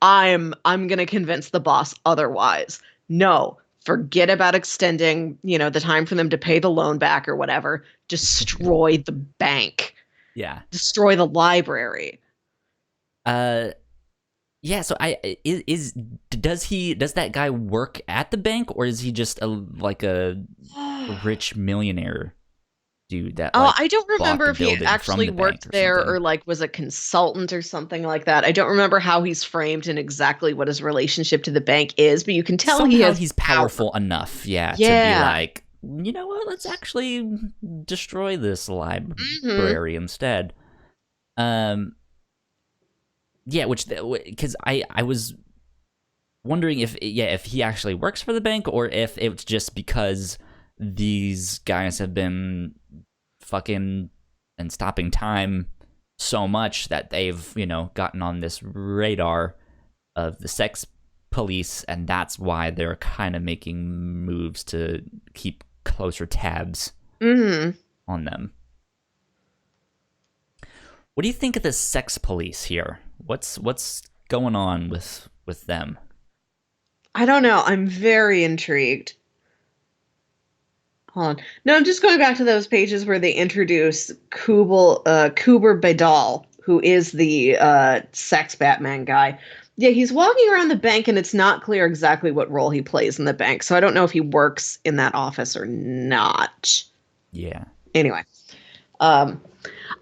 I'm gonna convince the boss otherwise. No, forget about extending, the time for them to pay the loan back or whatever. Destroy the bank. Yeah. Destroy the library. Yeah, so does that guy work at the bank, or is he just a rich millionaire dude that I don't remember if he actually worked there or like was a consultant or something like that. I don't remember how he's framed and exactly what his relationship to the bank is, but you can tell he's powerful enough, to be like, you know what, let's actually destroy this library instead. Yeah, because I was wondering if he actually works for the bank, or if it's just because these guys have been fucking and stopping time so much that they've, gotten on this radar of the sex police, and that's why they're kind of making moves to keep closer tabs on them. What do you think of the sex police here? What's going on with them? I don't know. I'm very intrigued. Hold on. No, I'm just going back to those pages where they introduce Kuber Bedal, who is the sex Batman guy. Yeah, he's walking around the bank, and it's not clear exactly what role he plays in the bank. So I don't know if he works in that office or not. Yeah. Anyway.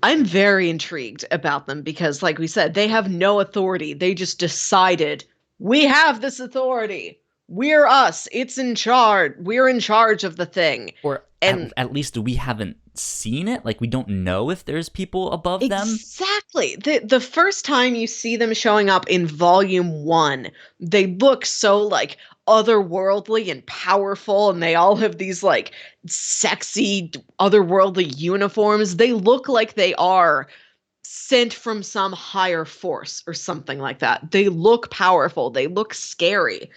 I'm very intrigued about them because, like we said, they have no authority. They just decided, we have this authority. We're us. It's in charge. We're in charge of the thing. Or at least we haven't seen it. Like, we don't know if there's people above them. Exactly. The first time you see them showing up in Volume 1, they look so, like, otherworldly and powerful, and they all have these like sexy otherworldly uniforms. They look like they are sent from some higher force or something like that. They look powerful. They look scary.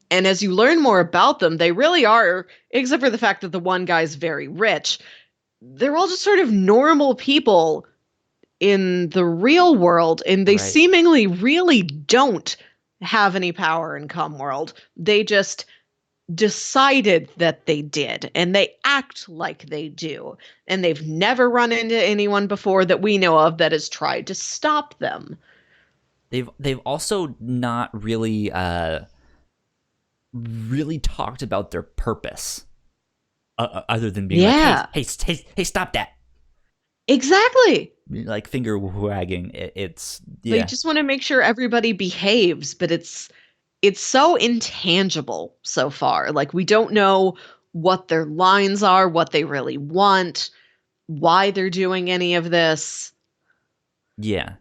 And as you learn more about them, they really are, except for the fact that the one guy's very rich, they're all just sort of normal people in the real world, and they seemingly really don't have any power in Cum World. They just decided that they did, and they act like they do. And they've never run into anyone before that we know of that has tried to stop them. They've also not really talked about their purpose, other than being like, hey, stop that. Exactly. Like finger wagging. It's They just want to make sure everybody behaves, but it's so intangible so far. Like, we don't know what their lines are, what they really want, why they're doing any of this. Yeah.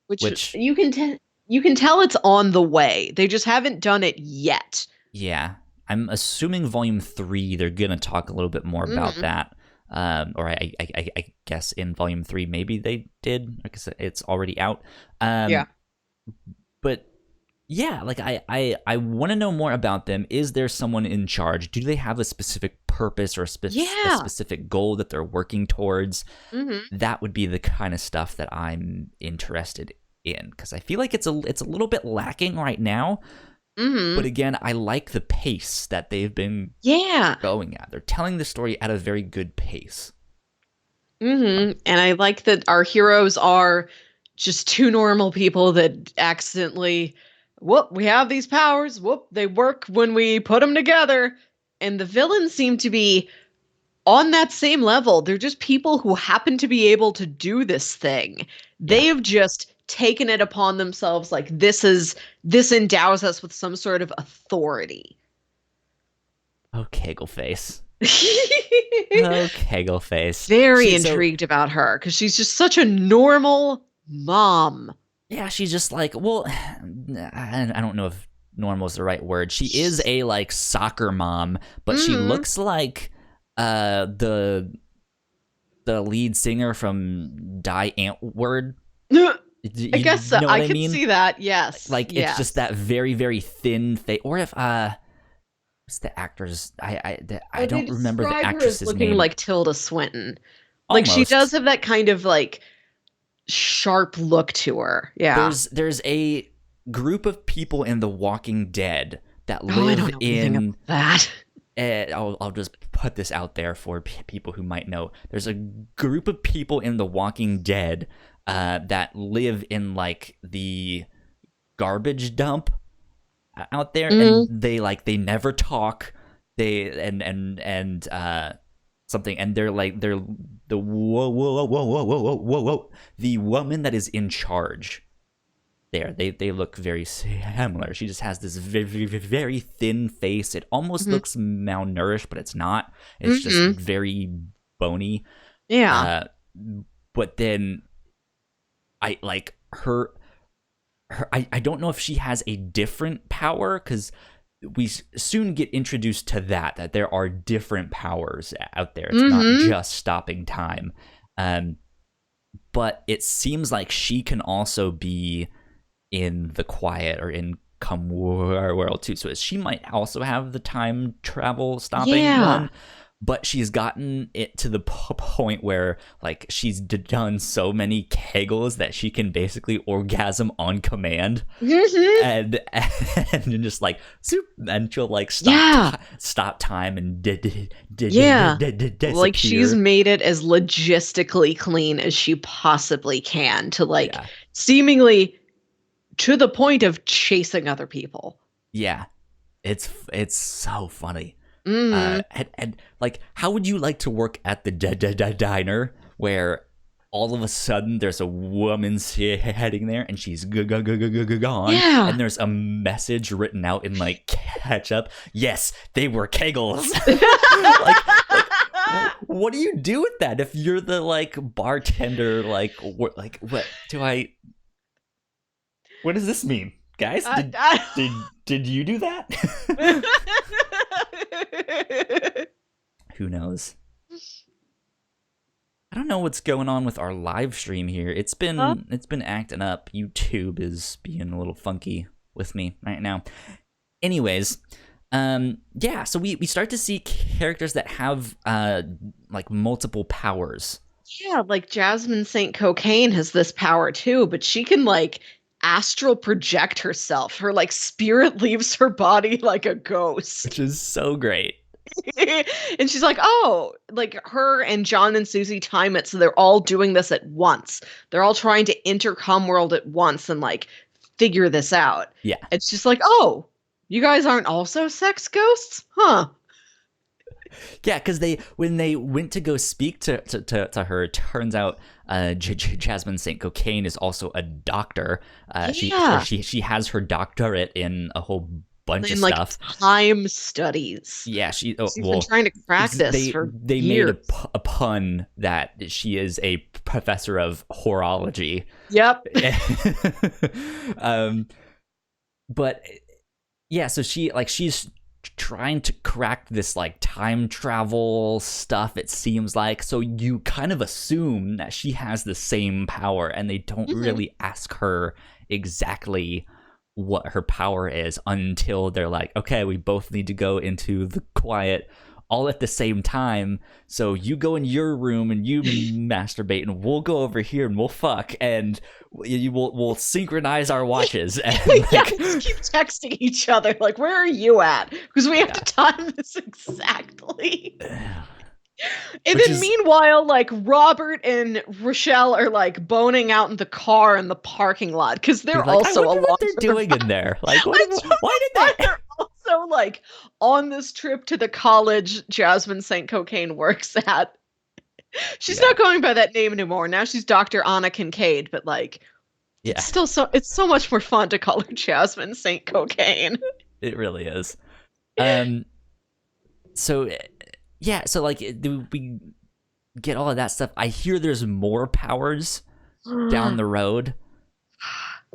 Which you can tell it's on the way. They just haven't done it yet. Yeah. I'm assuming Volume 3 they're going to talk a little bit more about that. Or I guess in Volume 3 maybe they did. Like I said, it's already out. But yeah, like I want to know more about them. Is there someone in charge? Do they have a specific purpose or a specific goal that they're working towards? That would be the kind of stuff that I'm interested in, because I feel like it's a little bit lacking right now. But again, I like the pace that they've been going at. They're telling the story at a very good pace. And I like that our heroes are just two normal people that accidentally, we have these powers. They work when we put them together. And the villains seem to be on that same level. They're just people who happen to be able to do this thing. They have just taken it upon themselves, like this endows us with some sort of authority. Oh, Kegelface. Oh, Kegelface. Very intrigued about her, because she's just such a normal mom. Yeah, she's just like, well, I don't know if normal is the right word. She is a like soccer mom, but she looks like the lead singer from Die Antwoord. I guess so. I can see that. Yes. Like it's just that very, very thin face. Or if what's the actor's? I don't remember the actress's looking name. Like Tilda Swinton. Like she does have that kind of like sharp look to her. Yeah. There's a group of people in The Walking Dead that live I don't know about that. I'll just put this out there for people who might know. There's a group of people in The Walking Dead that live in like the garbage dump out there, and they never talk. They and something, and they're the whoa, the woman that is in charge. They look very similar. She just has this very, very thin face. It almost looks malnourished, but it's not. It's just very bony. Yeah. But then I like her I don't know if she has a different power, because we soon get introduced to that there are different powers out there. It's not just stopping time. But it seems like she can also be in the quiet or in Come World too. So she might also have the time travel stopping one. But she's gotten it to the point where like she's done so many kegels that she can basically orgasm on command, and just like and she'll like stop time and like she's made it as logistically clean as she possibly can to like seemingly to the point of chasing other people. Yeah, it's so funny. And like, how would you like to work at the diner where all of a sudden there's a woman heading there and she's gone, and there's a message written out in like ketchup? Yes, they were kegels. like, what do you do with that if you're the like bartender? Like what do I? What does this mean, guys? Did you do that? Who knows? I don't know what's going on with our live stream here. It's been acting up. YouTube is being a little funky with me right now. Anyways, so we start to see characters that have like multiple powers. Yeah, like Jasmine St. Cocaine has this power too, but she can like astral project herself. Her like spirit leaves her body like a ghost, which is so great. And she's like, oh, like her and Jon and Susie time it so they're all doing this at once. They're all trying to enter Comworld at once and like figure this out. Yeah. It's just like, oh, you guys aren't also sex ghosts? Huh. Yeah, because when they went to go speak to her, it turns out Jasmine St. Cocaine is also a doctor. She has her doctorate in a whole bunch of stuff. Time studies. Yeah, she's been trying to crack this for they years. Made a pun that she is a professor of horology. Yep. But yeah, so she's trying to crack this like time travel stuff, it seems like. So you kind of assume that she has the same power, and they don't really ask her exactly what her power is until they're like, okay, we both need to go into the quiet all at the same time, so you go in your room and you masturbate, and we'll go over here and we'll fuck, and we'll synchronize our watches. And just keep texting each other like, where are you at? Because we have to time this exactly. And then meanwhile, like Robert and Rochelle are like boning out in the car in the parking lot because they're like, also along. What they're doing in there? Like, why did they? They're also like on this trip to the college Jasmine St. Cocaine works at. She's not going by that name anymore. Now she's Dr. Anna Kincaid, but like, it's still it's so much more fun to call her Jasmine St. Cocaine. It really is. So. Yeah, so like we get all of that stuff. I hear there's more powers down the road,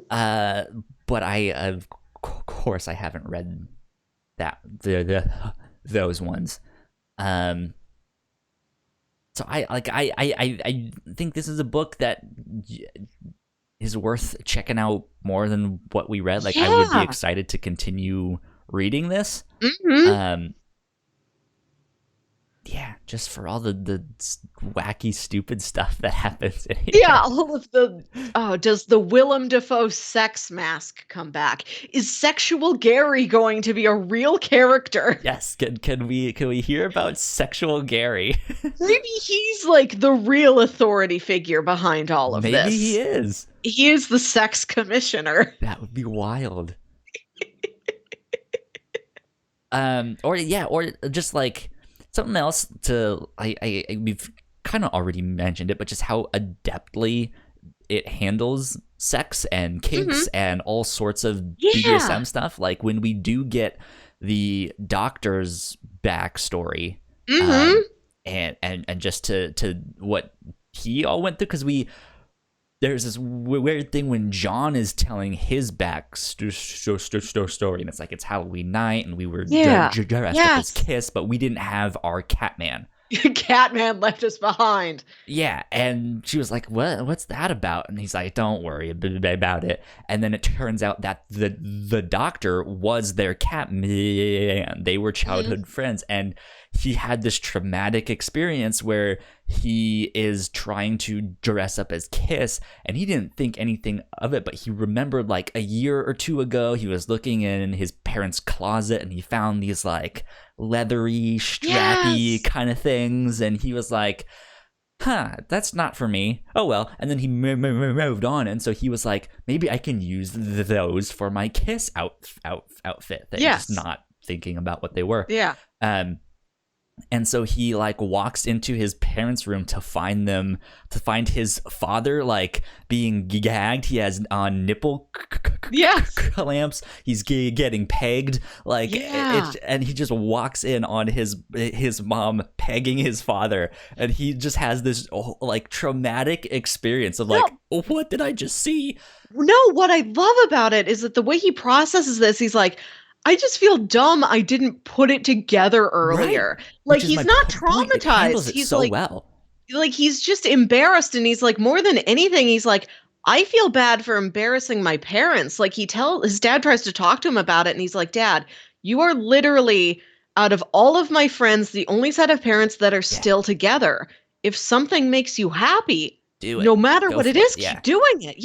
but I of course, I haven't read those ones. So I think this is a book that is worth checking out more than what we read. Like, I would be excited to continue reading this. Yeah, just for all the wacky, stupid stuff that happens in here. Yeah, all of the... Oh, does the Willem Dafoe sex mask come back? Is Sexual Gary going to be a real character? Yes, can we hear about Sexual Gary? Maybe he's like the real authority figure behind all of this. Maybe he is. He is the sex commissioner. That would be wild. Or just like something else to we've kind of already mentioned it, but just how adeptly it handles sex and kinks and all sorts of BDSM stuff. Like when we do get the doctor's backstory, and just to what he all went through, because there's this weird thing when Jon is telling his backstory, and it's like it's Halloween night, and we were dressed up as Kiss, but we didn't have our Catman. Catman left us behind. Yeah, and she was like, "What's that about?" And he's like, "Don't worry about it." And then it turns out that the doctor was their Catman. They were childhood friends, and he had this traumatic experience where he is trying to dress up as Kiss, and he didn't think anything of it, but he remembered like a year or two ago, he was looking in his parents' closet and he found these like leathery, strappy kind of things, and he was like, that's not for me. Oh well. And then he moved on, and so he was like, maybe I can use those for my Kiss outfit thing. Just not thinking about what they were. And so he like walks into his parents' room to find his father like being gagged. He has on nipple clamps. He's getting pegged, like, and he just walks in on his mom pegging his father, and he just has this like traumatic experience of like, what did I just see? No, what I love about it is that the way he processes this, he's like, I just feel dumb I didn't put it together earlier. Right. Like, he's not traumatized. He's so like, like, he's just embarrassed, and he's like, more than anything, he's like, I feel bad for embarrassing my parents. Like, his dad tries to talk to him about it, and he's like, Dad, you are literally, out of all of my friends, the only set of parents that are still together. If something makes you happy, do it. No matter what it is, keep doing it.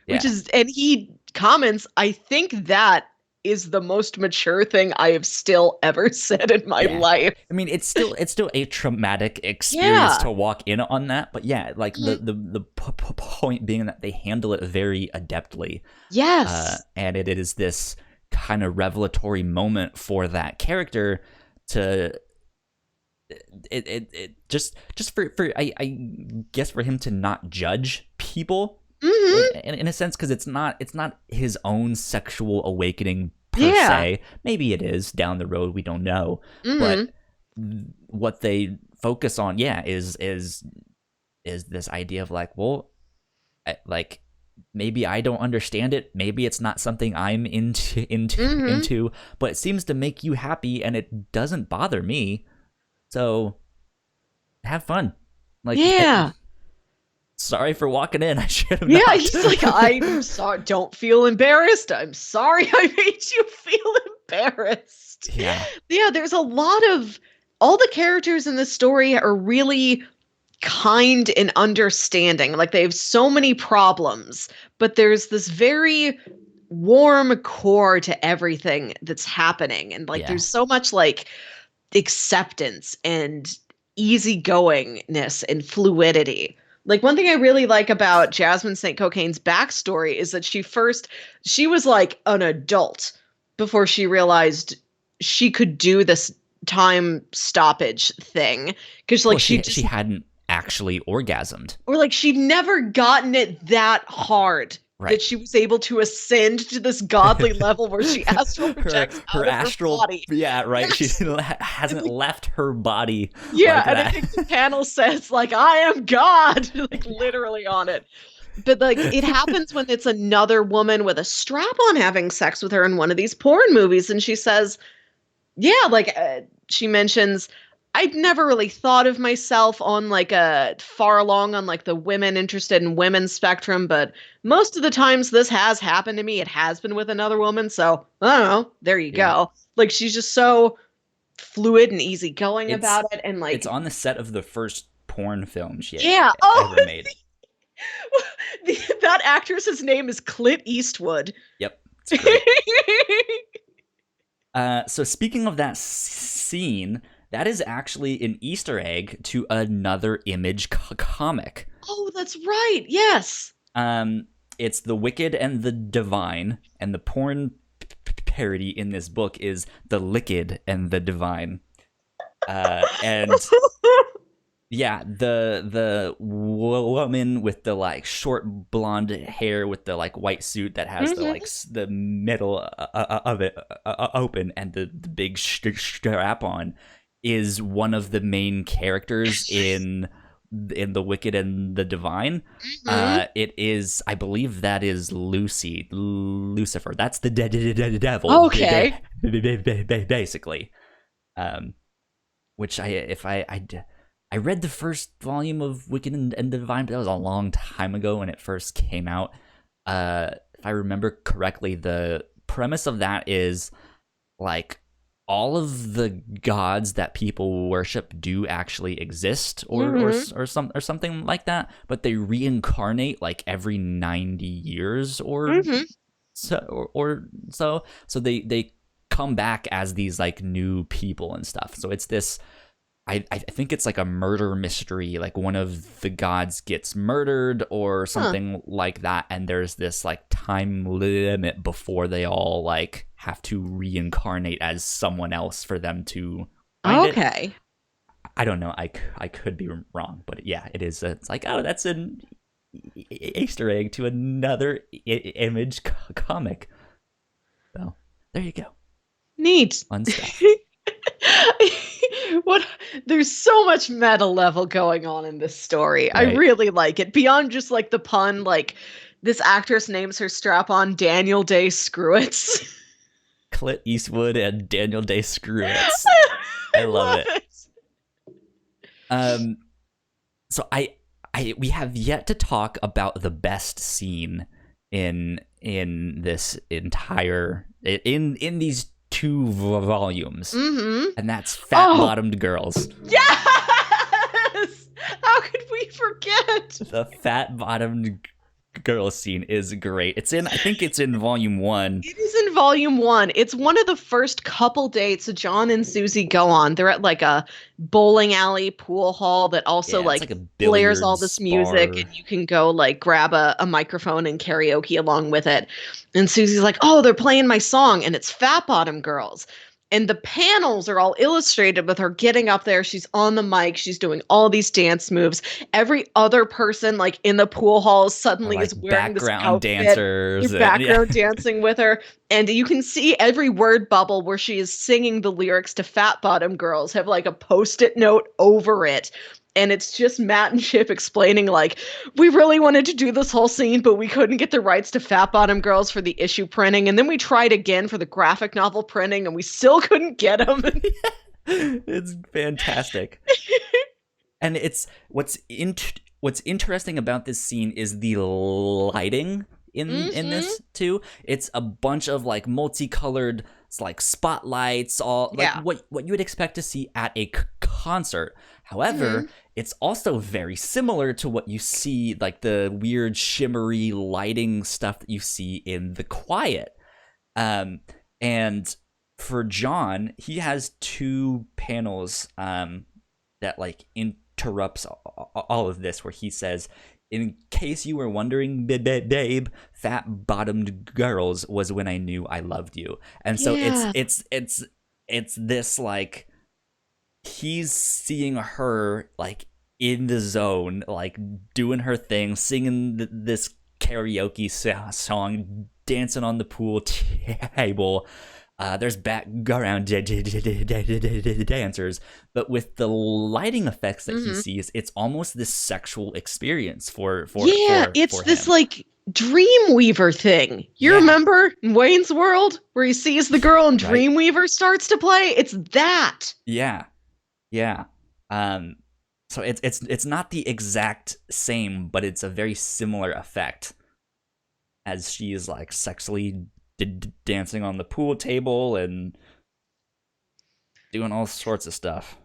Which is, and he comments, I think that is the most mature thing I have still ever said in my life. I mean, it's still a traumatic experience to walk in on that, but like the point being that they handle it very adeptly. And it is this kind of revelatory moment for that character to just for I guess for him to not judge people. In a sense, because it's not his own sexual awakening per se. Maybe it is down the road, we don't know. But what they focus on, is this idea of like, well, like maybe I don't understand it. Maybe it's not something I'm into, but it seems to make you happy, and it doesn't bother me. So have fun. Like, sorry for walking in. I should have not. He's like, I'm sorry. Don't feel embarrassed. I'm sorry I made you feel embarrassed. There's a lot of... All the characters in this story are really kind and understanding. Like, they have so many problems, but there's this very warm core to everything that's happening. And like, there's so much like acceptance and easygoingness and fluidity. Like, one thing I really like about Jasmine St. Cocaine's backstory is that she was like an adult before she realized she could do this time stoppage thing. Because like she hadn't actually orgasmed. Or like she'd never gotten it that hard. Right. That she was able to ascend to this godly level where she astral projects her astral body. Yeah, right. She hasn't left her body. Yeah, like and I think the panel says, like, I am God, like literally on it. But like it happens when it's another woman with a strap on having sex with her in one of these porn movies, and she says, yeah, like she mentions, I'd never really thought of myself on like a far along on like the women interested in women spectrum, but most of the times this has happened to me, it has been with another woman. So I don't know. There you go. Like she's just so fluid and easygoing about it, and like it's on the set of the first porn film she ever made. That actress's name is Clint Eastwood. Yep. It's great. So speaking of that scene, that is actually an Easter egg to another Image comic. Oh, that's right. Yes. It's The Wicked and the Divine, and the porn parody in this book is The Licked and the Divine. And yeah, the woman with the like short blonde hair with the like white suit that has the like the middle of it open and the big strap on is one of the main characters in The Wicked and the Divine. It is, I believe that is Lucifer. That's the devil. Okay. Basically. Which I read the first volume of Wicked and the Divine, but that was a long time ago when it first came out. If I remember correctly, the premise of that is like all of the gods that people worship do actually exist, or something like that, but they reincarnate like every 90 years or so. So they come back as these like new people and stuff. So it's this. I think it's like a murder mystery, like one of the gods gets murdered or something like that, and there's this like time limit before they all like have to reincarnate as someone else for them to find it. I don't know, I could be wrong, but yeah, it is. It's like, oh, that's an Easter egg to another Image comic. So there you go. Neat. Fun stuff. What, there's so much meta level going on in this story. Right. I really like it. Beyond just like the pun, like this actress names her strap-on Daniel Day Screwits. Clint Eastwood and Daniel Day Screwits. I love it. So we have yet to talk about the best scene in this entire in these 2 volumes, and that's fat-bottomed girls. Yes! How could we forget? The fat-bottomed girl scene is great. I think it's in volume 1. It is in volume 1. It's one of the first couple dates Jon and Susie go on. They're at like a bowling alley pool hall that also like blares all this music, and you can go like grab a microphone and karaoke along with it. And Susie's like, oh, they're playing my song, and it's Fat Bottom Girls. And the panels are all illustrated with her getting up there. She's on the mic. She's doing all these dance moves. Every other person like in the pool hall suddenly is wearing this outfit. Dancers. Background dancing with her. And you can see every word bubble where she is singing the lyrics to Fat Bottom Girls have like a Post-it note over it. And it's just Matt and Chip explaining, like, we really wanted to do this whole scene, but we couldn't get the rights to Fat Bottom Girls for the issue printing. And then we tried again for the graphic novel printing, and we still couldn't get them. It's fantastic. And it's what's interesting about this scene is the lighting in this, too. It's a bunch of, like, multicolored, like, spotlights, all like what you would expect to see at a concert. However, it's also very similar to what you see, like the weird shimmery lighting stuff that you see in The Quiet. And for Jon, he has 2 panels that like interrupts all of this, where he says, in case you were wondering, babe, fat-bottomed girls was when I knew I loved you. And so it's this like, he's seeing her like in the zone, like doing her thing, singing this karaoke song, dancing on the pool table, There's background dancers, but with the lighting effects that he sees, it's almost this sexual experience for it's this him. like Dreamweaver thing. You remember Wayne's World where he sees the girl and Dreamweaver starts to play? It's that. Yeah. So it's not the exact same, but it's a very similar effect as she is like sexually dancing on the pool table and doing all sorts of stuff.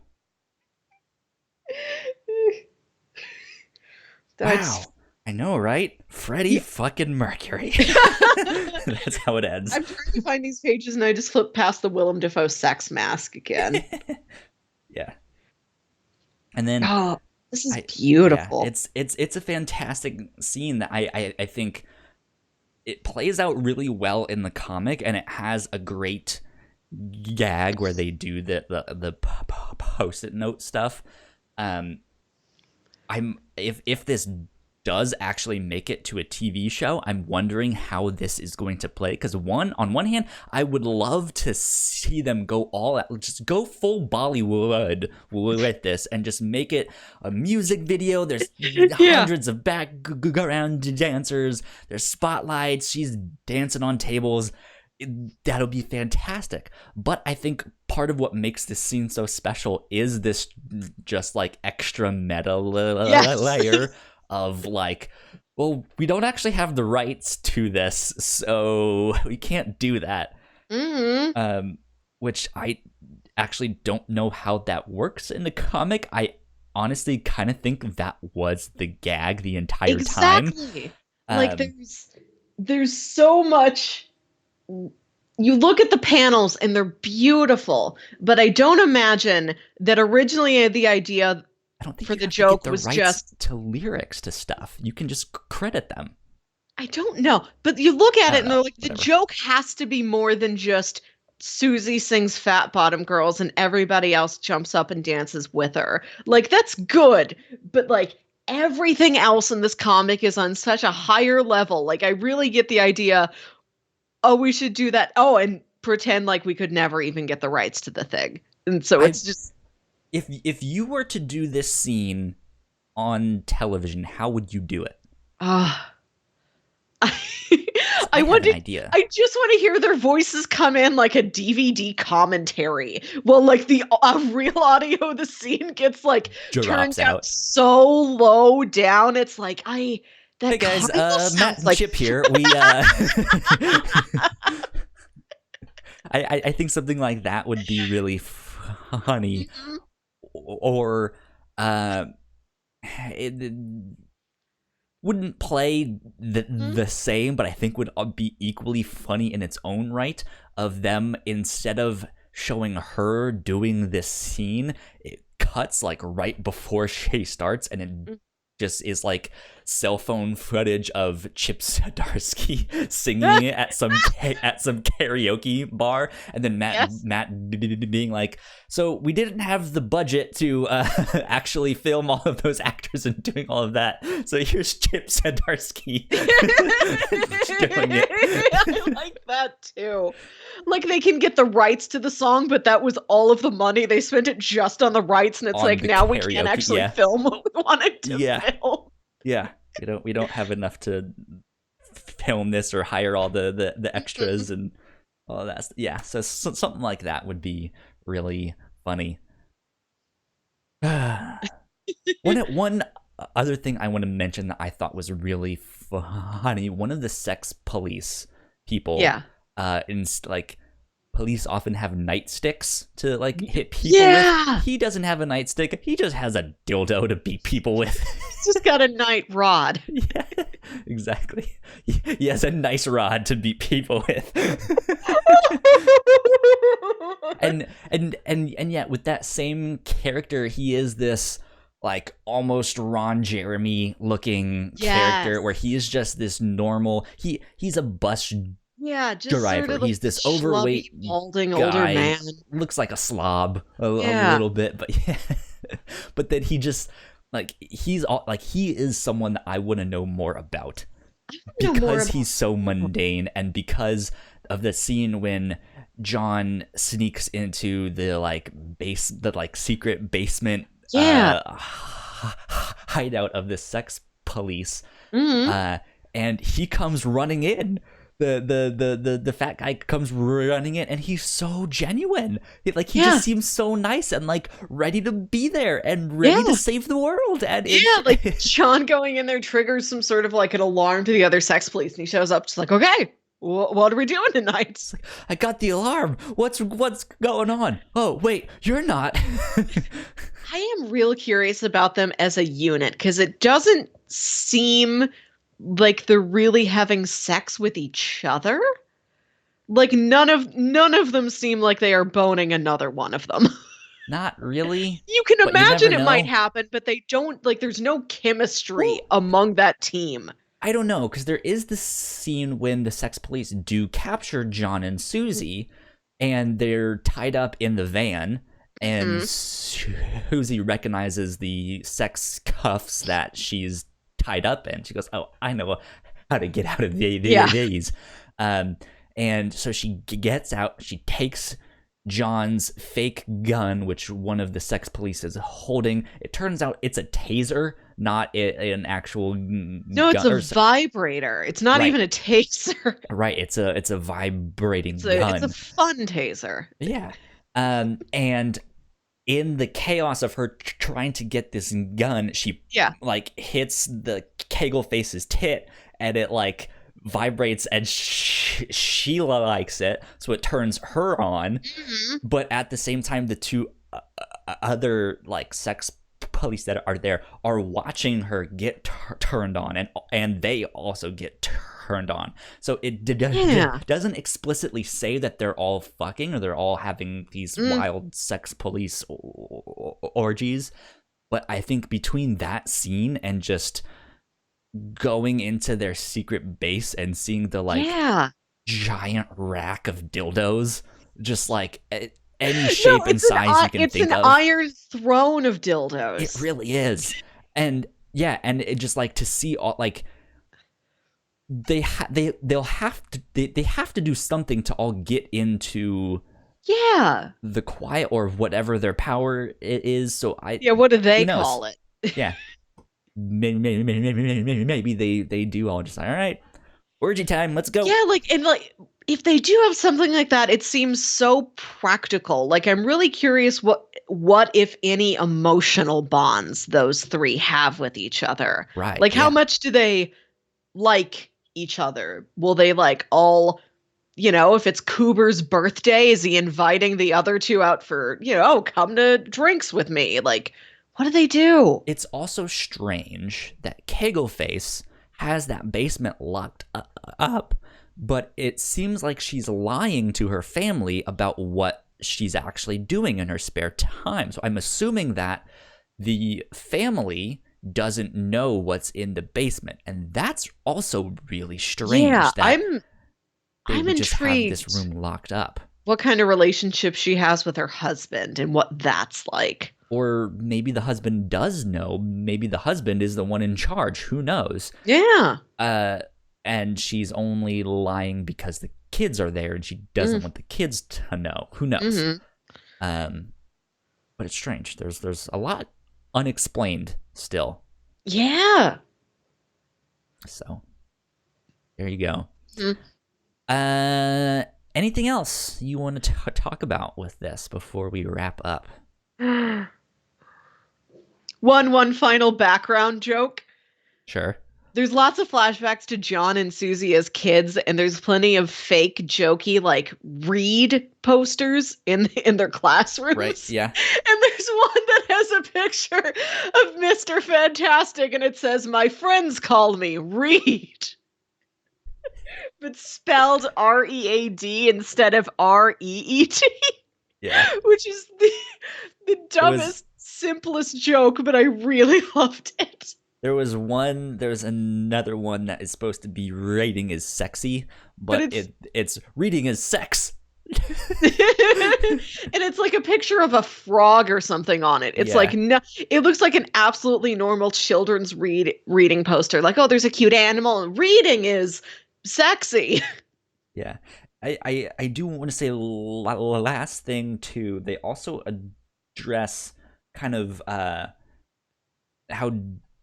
Wow. I know, right? Freddie fucking Mercury. That's how it ends. I'm trying to find these pages and I just flipped past the Willem Dafoe sex mask again. Yeah. And then this is beautiful. Yeah, it's a fantastic scene that I think it plays out really well in the comic, and it has a great gag where they do the post-it note stuff. If this does actually make it to a TV show, I'm wondering how this is going to play. Because on one hand, I would love to see them go all out, just go full Bollywood with this, and just make it a music video. There's hundreds of background dancers. There's spotlights. She's dancing on tables. That'll be fantastic. But I think part of what makes this scene so special is this just like extra meta layer of like, well, we don't actually have the rights to this, so we can't do that. Which I actually don't know how that works in the comic. I honestly kind of think that was the gag the entire time. Like there's so much. You look at the panels and they're beautiful, but I don't imagine that originally the idea for the joke was just to lyrics to stuff. You can just credit them. I don't know, but you look at it and they're like, the joke has to be more than just Susie sings Fat Bottom Girls and everybody else jumps up and dances with her. Like, that's good, but like everything else in this comic is on such a higher level. Like, I really get the idea, we should do that. And pretend like we could never even get the rights to the thing. And so it's just... If you were to do this scene on television, how would you do it? I want an idea. I just want to hear their voices come in like a DVD commentary. Well, like the real audio, the scene gets like turned out so low down. It's like hey guys, Matt and Chip here. We I think something like that would be really funny. Or it wouldn't play the same, but I think would be equally funny in its own right, of them, instead of showing her doing this scene, it cuts like right before she starts, and it just is like cell phone footage of Chip Zdarsky singing it at some karaoke bar, and then Matt being like, so we didn't have the budget to actually film all of those actors and doing all of that, so here's Chip Zdarsky doing it. I like that too. Like, they can get the rights to the song, but that was all of the money. They spent it just on the rights, and it's like, now we can't actually film what we wanted to film. Yeah, we don't have enough to film this or hire all the extras and all that. Yeah, so something like that would be really funny. One other thing I want to mention that I thought was really funny. One of the sex police people, like, police often have nightsticks to like hit people with. He doesn't have a nightstick. He just has a dildo to beat people with. He's just got a night rod. Yeah, exactly. He has a nice rod to beat people with. and yet with that same character, he is this like almost Ron Jeremy looking character where he is just this normal. He's a bus just driver. Sort of he's this overweight, balding guy, older man. Looks like a slob a little bit, but but then he just like he is someone that I want to know more about. because he's so mundane, and because of the scene when Jon sneaks into the secret basement hideout of the sex police, and he comes running in. The fat guy comes running in, and he's so genuine. He just seems so nice and ready to be there and ready to save the world. And Jon going in there triggers some sort of an alarm to the other sex police, and he shows up just okay, what are we doing tonight? I got the alarm. What's going on? Oh wait, you're not. I am real curious about them as a unit, because it doesn't seem like they're really having sex with each other. None of them seem like they are boning another one of them. Not really. You can imagine it might happen, but they don't. There's no chemistry among that team. I don't know, because there is this scene when the sex police do capture Jon and Susie, and they're tied up in the van, and Susie recognizes the sex cuffs that she's tied up in. She goes, "Oh, I know how to get out of these." And so she gets out. She takes Jon's fake gun, which one of the sex police is holding. It turns out it's a taser, not an actual No, it's a vibrator. It's not even a taser. Right, it's a vibrating gun. It's a fun taser. Yeah. And in the chaos of her trying to get this gun, she hits the Kegel face's tit, and it vibrates, and she likes it, so it turns her on. But at the same time, the two other sex police that are there are watching her get turned on, and they also get turned on. So it doesn't explicitly say that they're all fucking or they're all having these wild sex police orgies, but I think between that scene and just going into their secret base and seeing the giant rack of dildos, just any shape and size you can think of. It's an iron throne of dildos. It really is. And and it just to see all they have to do something to all get into the quiet or whatever their power is. So what do they call it? Maybe they do all just all right, orgy time, let's go. If they do have something like that, it seems so practical. I'm really curious what if any emotional bonds those three have with each other. Right. How much do they like each other? Will they all, if it's Cooper's birthday, is he inviting the other two out for, come to drinks with me? What do they do? It's also strange that Kegelface has that basement locked up, but it seems like she's lying to her family about what she's actually doing in her spare time. So I'm assuming that the family doesn't know what's in the basement, and that's also really strange. I'm just intrigued. Have this room locked up. What kind of relationship she has with her husband and what that's like. Or maybe the husband does know. Maybe the husband is the one in charge. Who knows? Yeah. And she's only lying because the kids are there, and she doesn't want the kids to know. Who knows? But it's strange. There's a lot unexplained still. Yeah. So there you go. Anything else you want to talk about with this before we wrap up? One final background joke. Sure. There's lots of flashbacks to Jon and Susie as kids, and there's plenty of fake jokey read posters in their classrooms. Right, yeah. And there's one that has a picture of Mr. Fantastic, and it says, "My friends call me Reed." But spelled R-E-A-D instead of R-E-E-T. Yeah. Which is the dumbest, simplest joke, but I really loved it. There's another one that is supposed to be rating as sexy, but it's reading as sex. And it's like a picture of a frog or something on it. It's like no, it looks like an absolutely normal children's reading poster. Like, oh, there's a cute animal and reading is sexy. Yeah. I do want to say last thing too. They also address kind of how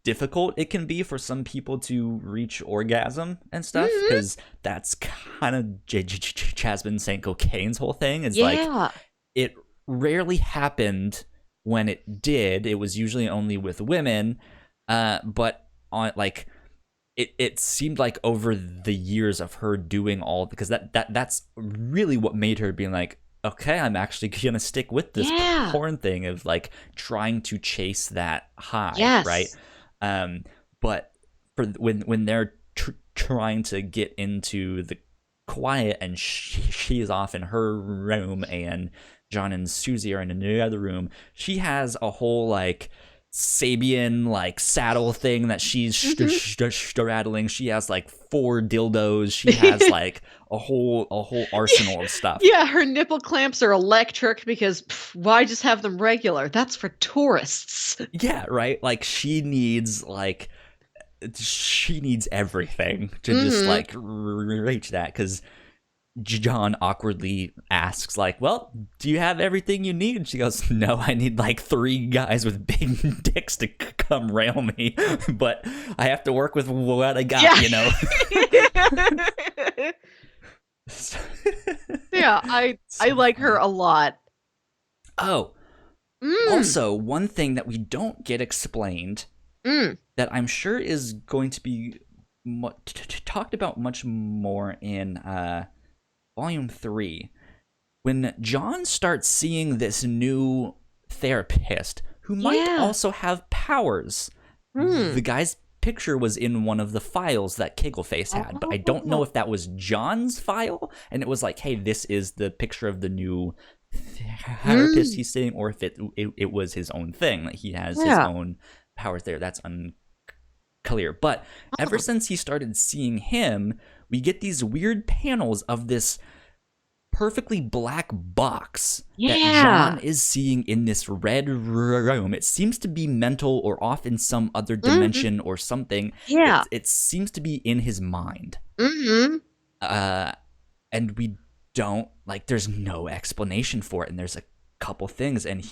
difficult it can be for some people to reach orgasm and stuff, because that's kind of Jasmine St. Cocaine's whole thing. Is like it rarely happened. When it did, it was usually only with women, but on like it seemed like over the years of her doing all, because that's really what made her being like, okay, I'm actually gonna stick with this porn thing of like trying to chase that high, right? But for when they're trying to get into the quiet, and she is off in her room, and Jon and Susie are in another room, she has a whole like Sabian like saddle thing that she's straddling. She has like 4 dildos. She has like a whole arsenal of stuff. Yeah, her nipple clamps are electric because why just have them regular? That's for tourists. Yeah, right. Like she needs everything to just like reach that, because Jon awkwardly asks, like, well, do you have everything you need? And she goes, no, I need like 3 guys with big dicks to come rail me, but I have to work with what I got, you know? Yeah, I like her a lot. Oh, also, one thing that we don't get explained that I'm sure is going to be talked about much more in Volume 3, when Jon starts seeing this new therapist who might also have powers. The guy's picture was in one of the files that Kiggleface had, but I don't know if that was Jon's file, and it was like, hey, this is the picture of the new therapist he's seeing, or if it was his own thing. Like he has his own powers there. That's unclear. But ever since he started seeing him, we get these weird panels of this perfectly black box that Jon is seeing in this red room. It seems to be mental or off in some other dimension or something. It seems to be in his mind. And we don't, like, there's no explanation for it. And there's a couple things. And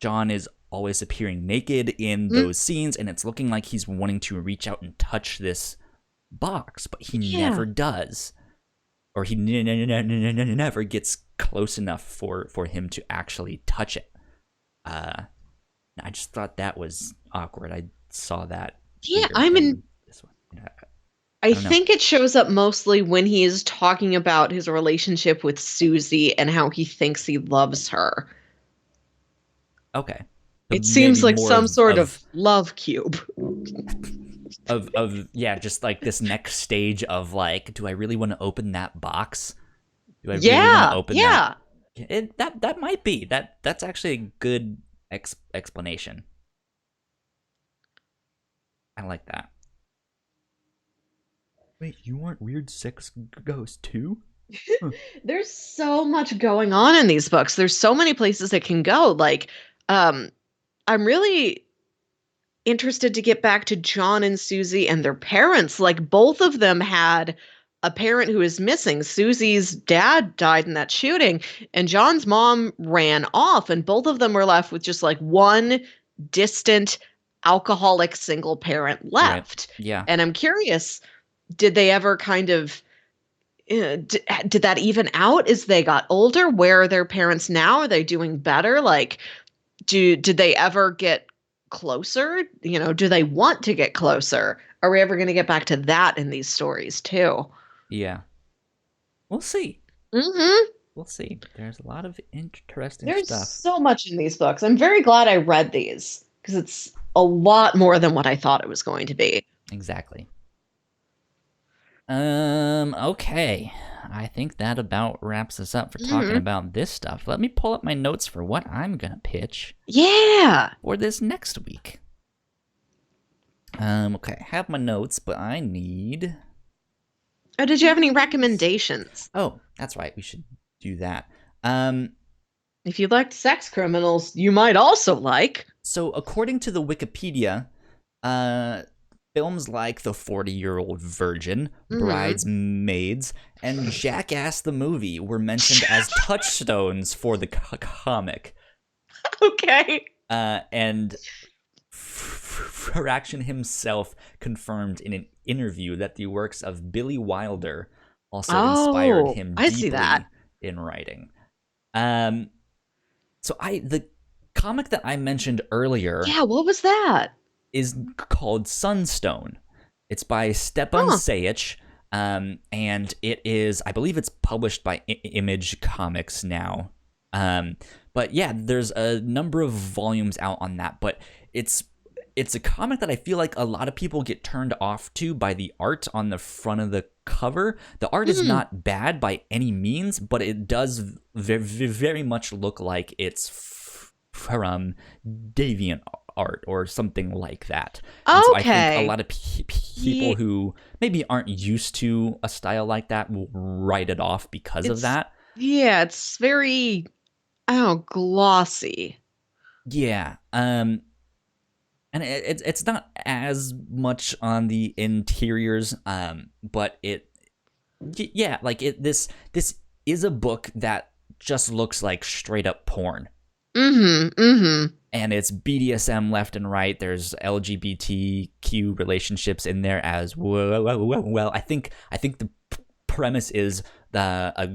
Jon is always appearing naked in those scenes. And it's looking like he's wanting to reach out and touch this box, but he never does, or he never gets close enough for him to actually touch it. I just thought that was awkward. I saw that. This one. I think it shows up mostly when he is talking about his relationship with Susie and how he thinks he loves her. Okay. It seems like some sort of love cube. Of just like this next stage of like, do I really want to open that box? Do I really want to open that? That might be. That's actually a good explanation. I like that. Wait, you want weird sex ghosts too? Huh. There's so much going on in these books. There's so many places it can go. Like, I'm really interested to get back to Jon and Susie and their parents. Like, both of them had a parent who is missing. Susie's dad died in that shooting, and Jon's mom ran off, and both of them were left with just like one distant alcoholic single parent left. Right. Yeah. And I'm curious, did they ever kind of did that even out as they got older? Where are their parents now? Are they doing better? Like, did they ever get closer? You know, do they want to get closer? Are we ever going to get back to that in these stories too? Yeah. We'll see. We'll see. There's a lot of interesting stuff. There's so much in these books. I'm very glad I read these, because it's a lot more than what I thought it was going to be. Exactly. Okay. I think that about wraps us up for talking about this stuff. Let me pull up my notes for what I'm gonna pitch. Yeah. For this next week. Okay, I have my notes, but I need... Oh, did you have any recommendations? Oh, that's right. We should do that. If you liked sex criminals, you might also like. So according to the Wikipedia, films like The 40-Year-Old Virgin, Bridesmaids, and Jackass the Movie were mentioned as touchstones for the comic. Okay. And Fraction himself confirmed in an interview that the works of Billy Wilder also inspired him deeply in writing. So the comic that I mentioned earlier... Yeah, what was that? ...is called Sunstone. It's by Stepan Sajic, and it is, I believe it's published by Image Comics now. But yeah, there's a number of volumes out on that, but it's a comic that I feel like a lot of people get turned off to by the art on the front of the cover. The art is not bad by any means, but it does very much look like it's from Deviant Art or something like that. And so I think a lot of people who maybe aren't used to a style like that will write it off because of that. Yeah, it's very, glossy. Yeah. And it's not as much on the interiors, but this is a book that just looks like straight up porn. And it's BDSM left and right. There's LGBTQ relationships in there as well. I think the premise is a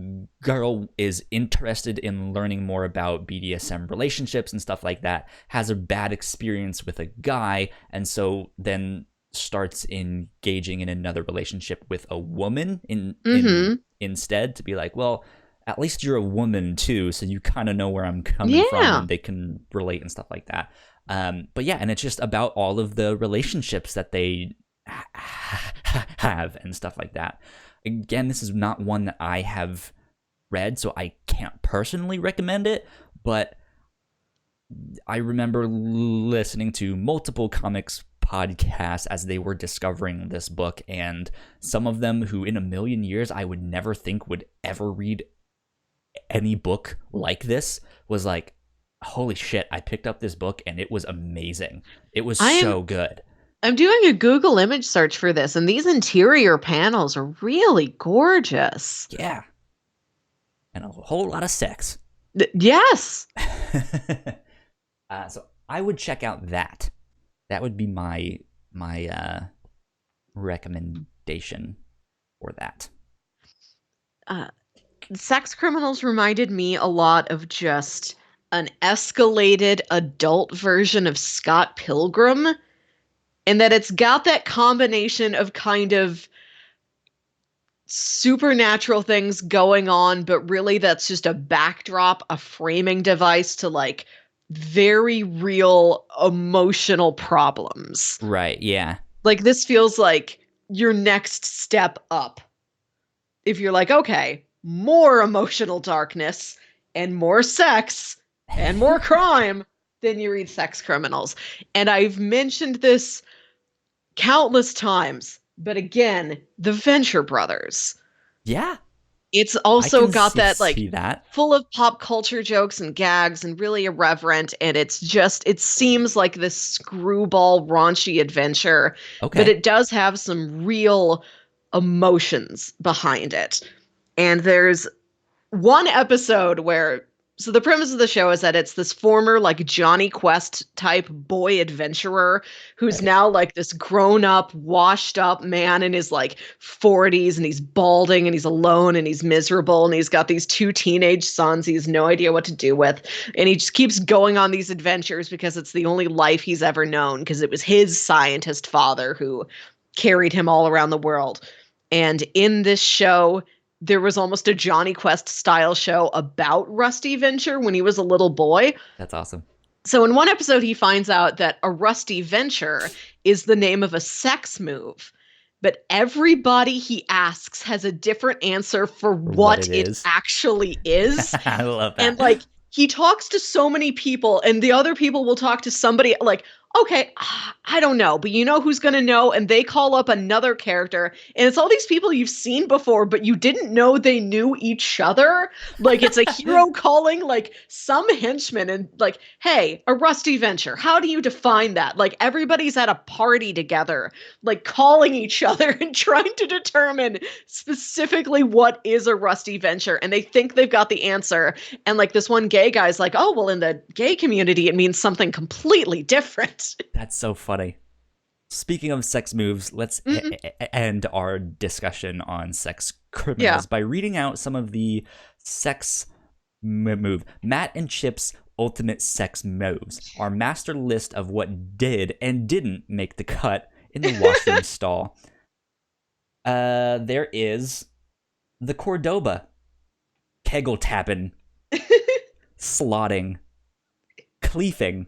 girl is interested in learning more about BDSM relationships and stuff like that, has a bad experience with a guy, and so then starts engaging in another relationship with a woman instead, to be like, well, at least you're a woman too, so you kind of know where I'm coming from, and they can relate and stuff like that. But yeah, and it's just about all of the relationships that they have and stuff like that. Again, this is not one that I have read, so I can't personally recommend it, but I remember listening to multiple comics podcasts as they were discovering this book, and some of them who in a million years I would never think would ever read any book like this was like, holy shit, I picked up this book and it was amazing. It was so good. I'm doing a Google image search for this, and these interior panels are really gorgeous. Yeah. And a whole lot of sex. Yes. So I would check out that. That would be my recommendation for that. Sex criminals reminded me a lot of just an escalated adult version of Scott Pilgrim, in that it's got that combination of kind of supernatural things going on, but really that's just a backdrop, a framing device to like very real emotional problems. Right, yeah. Like this feels like your next step up. If you're like, okay, more emotional darkness and more sex and more crime, then you read Sex Criminals. And I've mentioned this countless times, but again, the Venture Brothers. Yeah. It's also got that like full of pop culture jokes and gags and really irreverent, and it seems like this screwball raunchy adventure, but it does have some real emotions behind it. And there's one episode where, so the premise of the show is that it's this former like Johnny Quest type boy adventurer who's now like this grown up, washed up man in his like 40s, and he's balding and he's alone and he's miserable, and he's got these two teenage sons he has no idea what to do with, and he just keeps going on these adventures because it's the only life he's ever known, because it was his scientist father who carried him all around the world. And in this show, there was almost a Johnny Quest style show about Rusty Venture when he was a little boy. That's awesome. So in one episode, he finds out that a Rusty Venture is the name of a sex move, but everybody he asks has a different answer for what it actually is. I love that. And like, he talks to so many people, and the other people will talk to somebody like, okay, I don't know, but you know who's going to know? And they call up another character, and it's all these people you've seen before, but you didn't know they knew each other. Like, it's a hero calling, like, some henchman and, like, hey, a rusty venture. How do you define that? Like, everybody's at a party together, like, calling each other and trying to determine specifically what is a rusty venture. And they think they've got the answer. And, like, this one gay guy's like, oh, well, in the gay community, it means something completely different. That's so funny. Speaking of sex moves, let's end our discussion on sex criminals by reading out some of the sex move. Matt and Chip's ultimate sex moves. Our master list of what did and didn't make the cut in the washroom stall. There is the Cordoba. Kegel tapping. Slotting. Cleefing.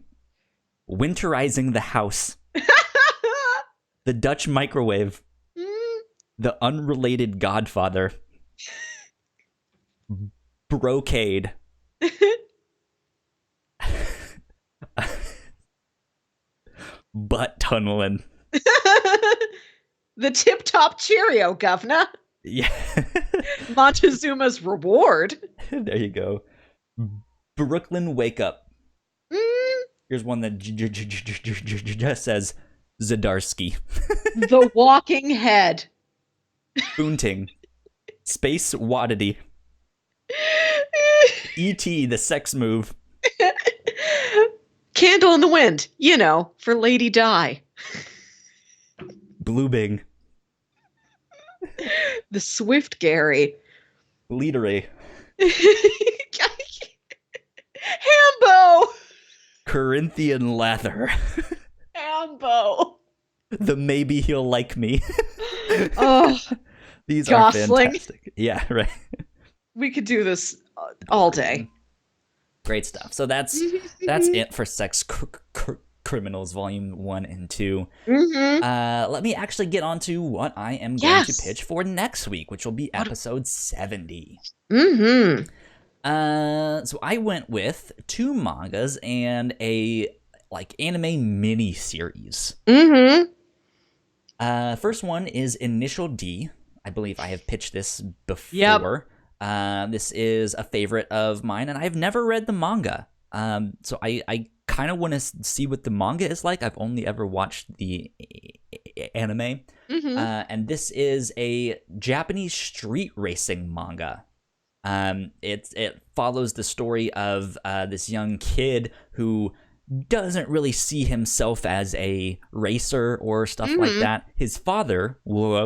Winterizing the house. The Dutch microwave. The unrelated Godfather. Brocade. Butt tunneling. The tip-top Cheerio, governor. Yeah. Montezuma's reward. There you go. Brooklyn Wake Up. Here's one that just says Zdarsky. The Walking Head. Boonting. Space Waddity. E.T. the sex move. Candle in the Wind, you know, for Lady Di. Blue-bing. The Swift Gary. Leadery. Hambo. Corinthian Lather. Hambo. The Maybe He'll Like Me. Oh, these Gosling. are fantastic. Yeah, right. We could do this all day. Great stuff. So that's it for Sex Criminals Volume 1 and 2. Let me actually get on to what I am going to pitch for next week, which will be episode 70. So I went with 2 mangas and a anime mini series. First one is Initial D. I believe I have pitched this before. This is a favorite of mine, and I've never read the manga. So I kind of want to see what the manga is like. I've only ever watched the anime. And this is a Japanese street racing manga. It follows the story of this young kid who doesn't really see himself as a racer or stuff like that. His father was,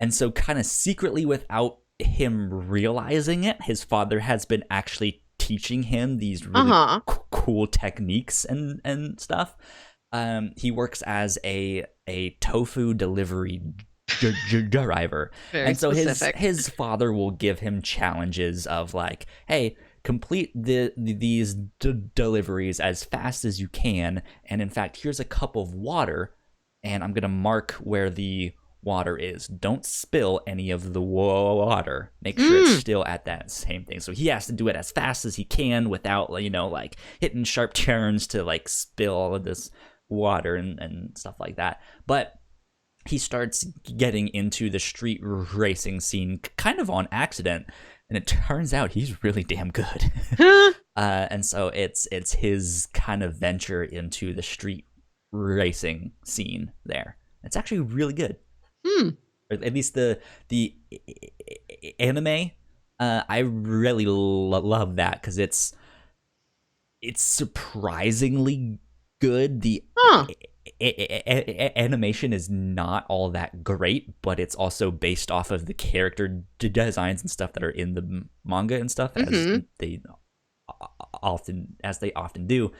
and so kind of secretly without him realizing it, his father has been actually teaching him these really cool techniques and stuff. He works as a tofu delivery driver. Very and so specific. his father will give him challenges of like, hey, complete these deliveries as fast as you can, and in fact, here's a cup of water, and I'm gonna mark where the water is. Don't spill any of the water. Make sure it's still at that same thing. So he has to do it as fast as he can without, hitting sharp turns to spill all of this water and stuff like that. But he starts getting into the street racing scene kind of on accident, and it turns out he's really damn good. And so it's his kind of venture into the street racing scene there. It's actually really good. Or at least the anime, I really love that because it's surprisingly good. The animation is not all that great, but it's also based off of the character designs and stuff that are in the manga and stuff, as they often do.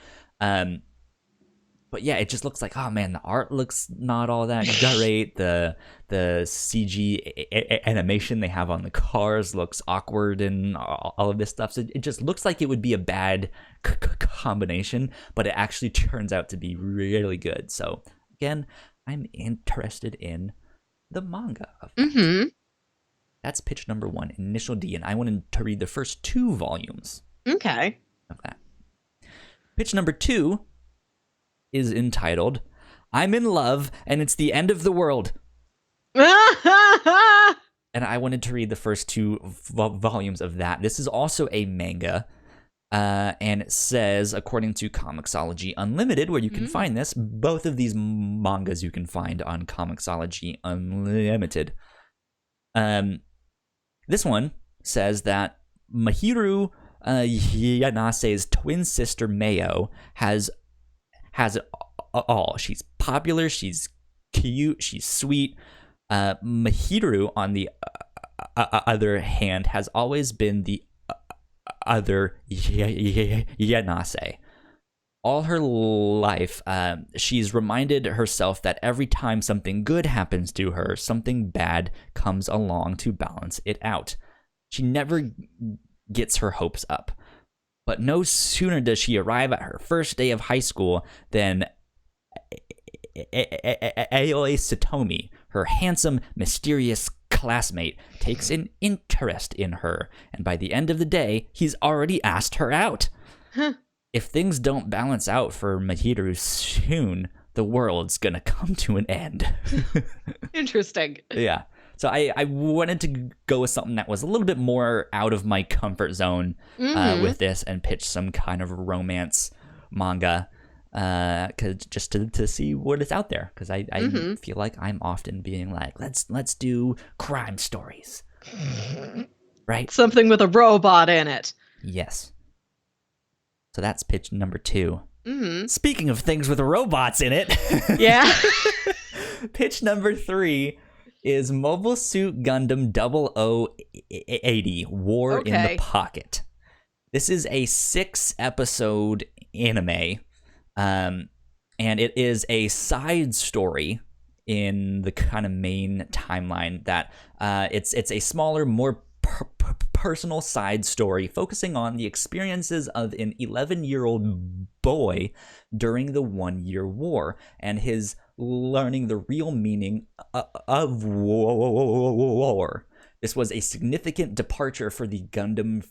But yeah, it just looks like, oh man, the art looks not all that great. The CG animation they have on the cars looks awkward and all of this stuff. So it just looks like it would be a bad combination, but it actually turns out to be really good. So again, I'm interested in the manga of that. That's pitch number 1, Initial D, and I wanted to read the first 2 volumes. Okay. Of that. Pitch number 2 is entitled, I'm in Love and It's the End of the World. And I wanted to read the first 2 volumes of that. This is also a manga. And it says, according to Comixology Unlimited, where you can find this, both of these mangas you can find on Comixology Unlimited. This one says that Mahiru Yanase's twin sister Mayo has it all. She's popular, she's cute, she's sweet. Mahiru, on the other hand, has always been the other Yanase. All her life, she's reminded herself that every time something good happens to her, something bad comes along to balance it out. She never gets her hopes up. But no sooner does she arrive at her first day of high school than Aoi Satomi, her handsome, mysterious classmate, takes an interest in her, and by the end of the day, he's already asked her out. If things don't balance out for Mahiru soon, the world's gonna come to an end. Interesting. Yeah. So I wanted to go with something that was a little bit more out of my comfort zone with this, and pitch some kind of romance manga, just to see what is out there. Because I feel like I'm often being like, let's do crime stories, right? Something with a robot in it. Yes. So that's pitch number 2. Speaking of things with robots in it, yeah. Pitch number 3 is Mobile Suit Gundam 0080 War in the Pocket. This is a 6-episode anime, and it is a side story in the kind of main timeline that it's a smaller, more personal side story focusing on the experiences of an 11-year-old boy during the 1-year war and his learning the real meaning of war. This was a significant departure for the Gundam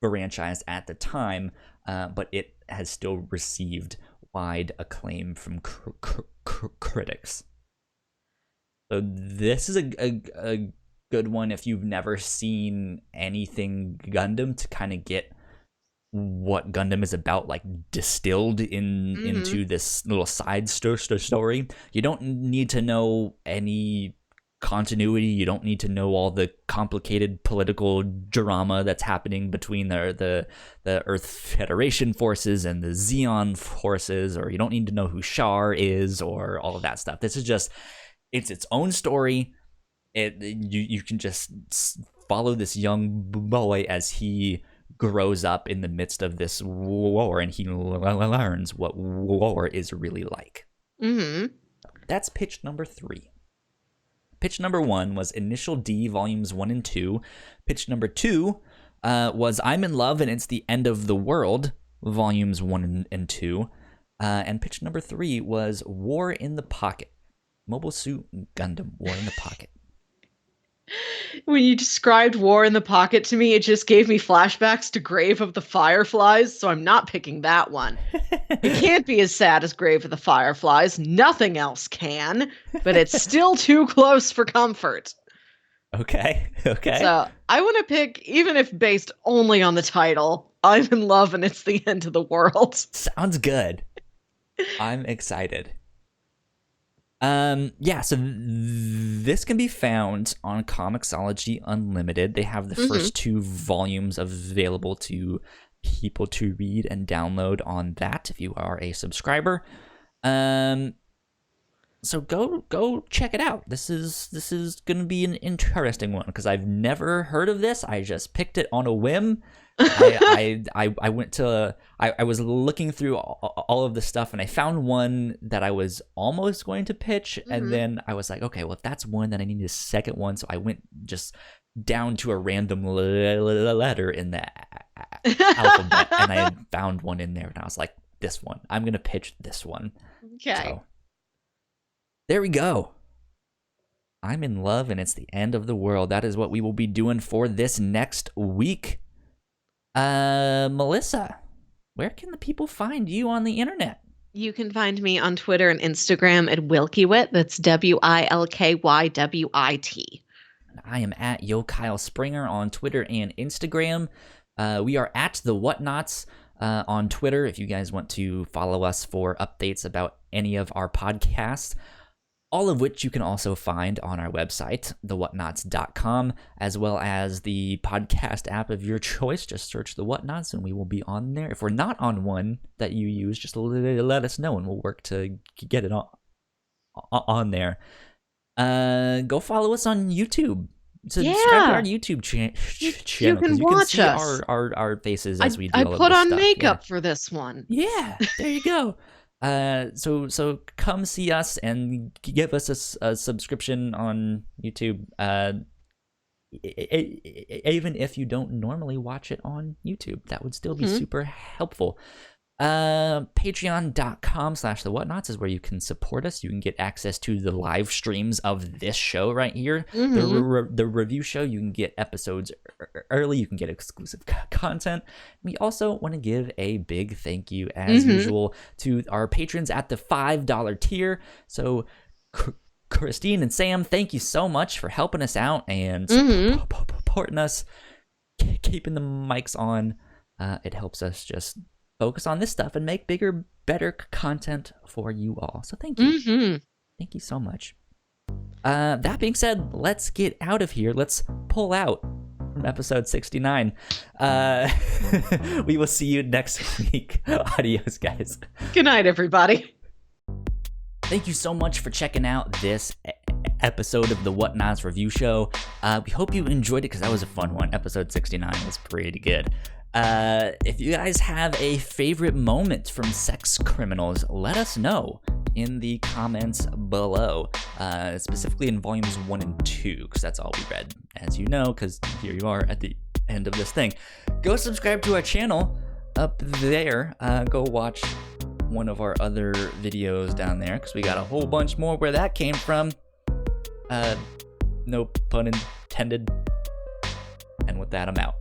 franchise at the time, but it has still received wide acclaim from critics. So this is a good one if you've never seen anything Gundam, to kind of get what Gundam is about, like distilled into this little side story. You don't need to know any continuity. You don't need to know all the complicated political drama that's happening between the Earth Federation forces and the Zeon forces, or you don't need to know who Char is or all of that stuff. This is just, it's its own story. You can just follow this young boy as he grows up in the midst of this war, and he learns what war is really like. That's pitch number 3. Pitch number 1 was Initial D Volumes 1 and 2. Pitch number 2 was I'm in Love and It's the End of the World Volumes 1 and 2. And pitch number 3 was War in the Pocket. Mobile Suit Gundam War in the Pocket. When you described War in the Pocket to me, it just gave me flashbacks to Grave of the Fireflies, so I'm not picking that one. It can't be as sad as Grave of the Fireflies. Nothing else can, but it's still too close for comfort. Okay. So I want to pick, even if based only on the title, I'm in Love and It's the End of the World. Sounds good. I'm excited. So this can be found on Comixology Unlimited. They have the first 2 volumes available to people to read and download on that if you are a subscriber. So go check it out. This is gonna be an interesting one because I've never heard of this. I just picked it on a whim. I went to I was looking through all of the stuff, and I found one that I was almost going to pitch, and then I was like, okay, well, if that's one, then I need a second one. So I went just down to a random letter in the alphabet, and I found one in there, and I was like, this one, I'm gonna pitch this one. Okay. So, there we go. I'm in Love and It's the End of the World. That is what we will be doing for this next week. Melissa, where can the people find you on the internet? You can find me on Twitter and Instagram at Wilkywit. That's WILKYWIT. I am at Yo Kyle Springer on Twitter and Instagram. We are at the Whatnauts on Twitter if you guys want to follow us for updates about any of our podcasts, all of which you can also find on our website, thewhatnauts.com, as well as the podcast app of your choice. Just search the Whatnauts and we will be on there. If we're not on one that you use, just let us know and we'll work to get it on there. Go follow us on YouTube. Subscribe to our YouTube channel. You can watch us. Our faces as we do I all of put this on stuff. makeup for this one. Yeah, there you go. So come see us and give us a subscription on YouTube. Even if you don't normally watch it on YouTube, that would still be super helpful. Patreon.com/thewhatnauts is where you can support us. You can get access to the live streams of this show right here. The review show, you can get episodes early. You can get exclusive content. We also want to give a big thank you, as usual, to our patrons at the $5 tier. So Christine and Sam, thank you so much for helping us out and supporting us, keeping the mics on. It helps us just focus on this stuff and make bigger, better content for you all. So thank you. Thank you so much. That being said, let's get out of here. Let's pull out from episode 69. We will see you next week. Adios, guys. Good night, everybody. Thank you so much for checking out this episode of the Whatnauts review show. We hope you enjoyed it because that was a fun one. Episode 69 was pretty good. If you guys have a favorite moment from Sex Criminals, let us know in the comments below, specifically in volumes 1 and 2, because that's all we read, as you know, because here you are at the end of this thing. Go subscribe to our channel up there. Go watch one of our other videos down there, because we got a whole bunch more where that came from. No pun intended. And with that, I'm out.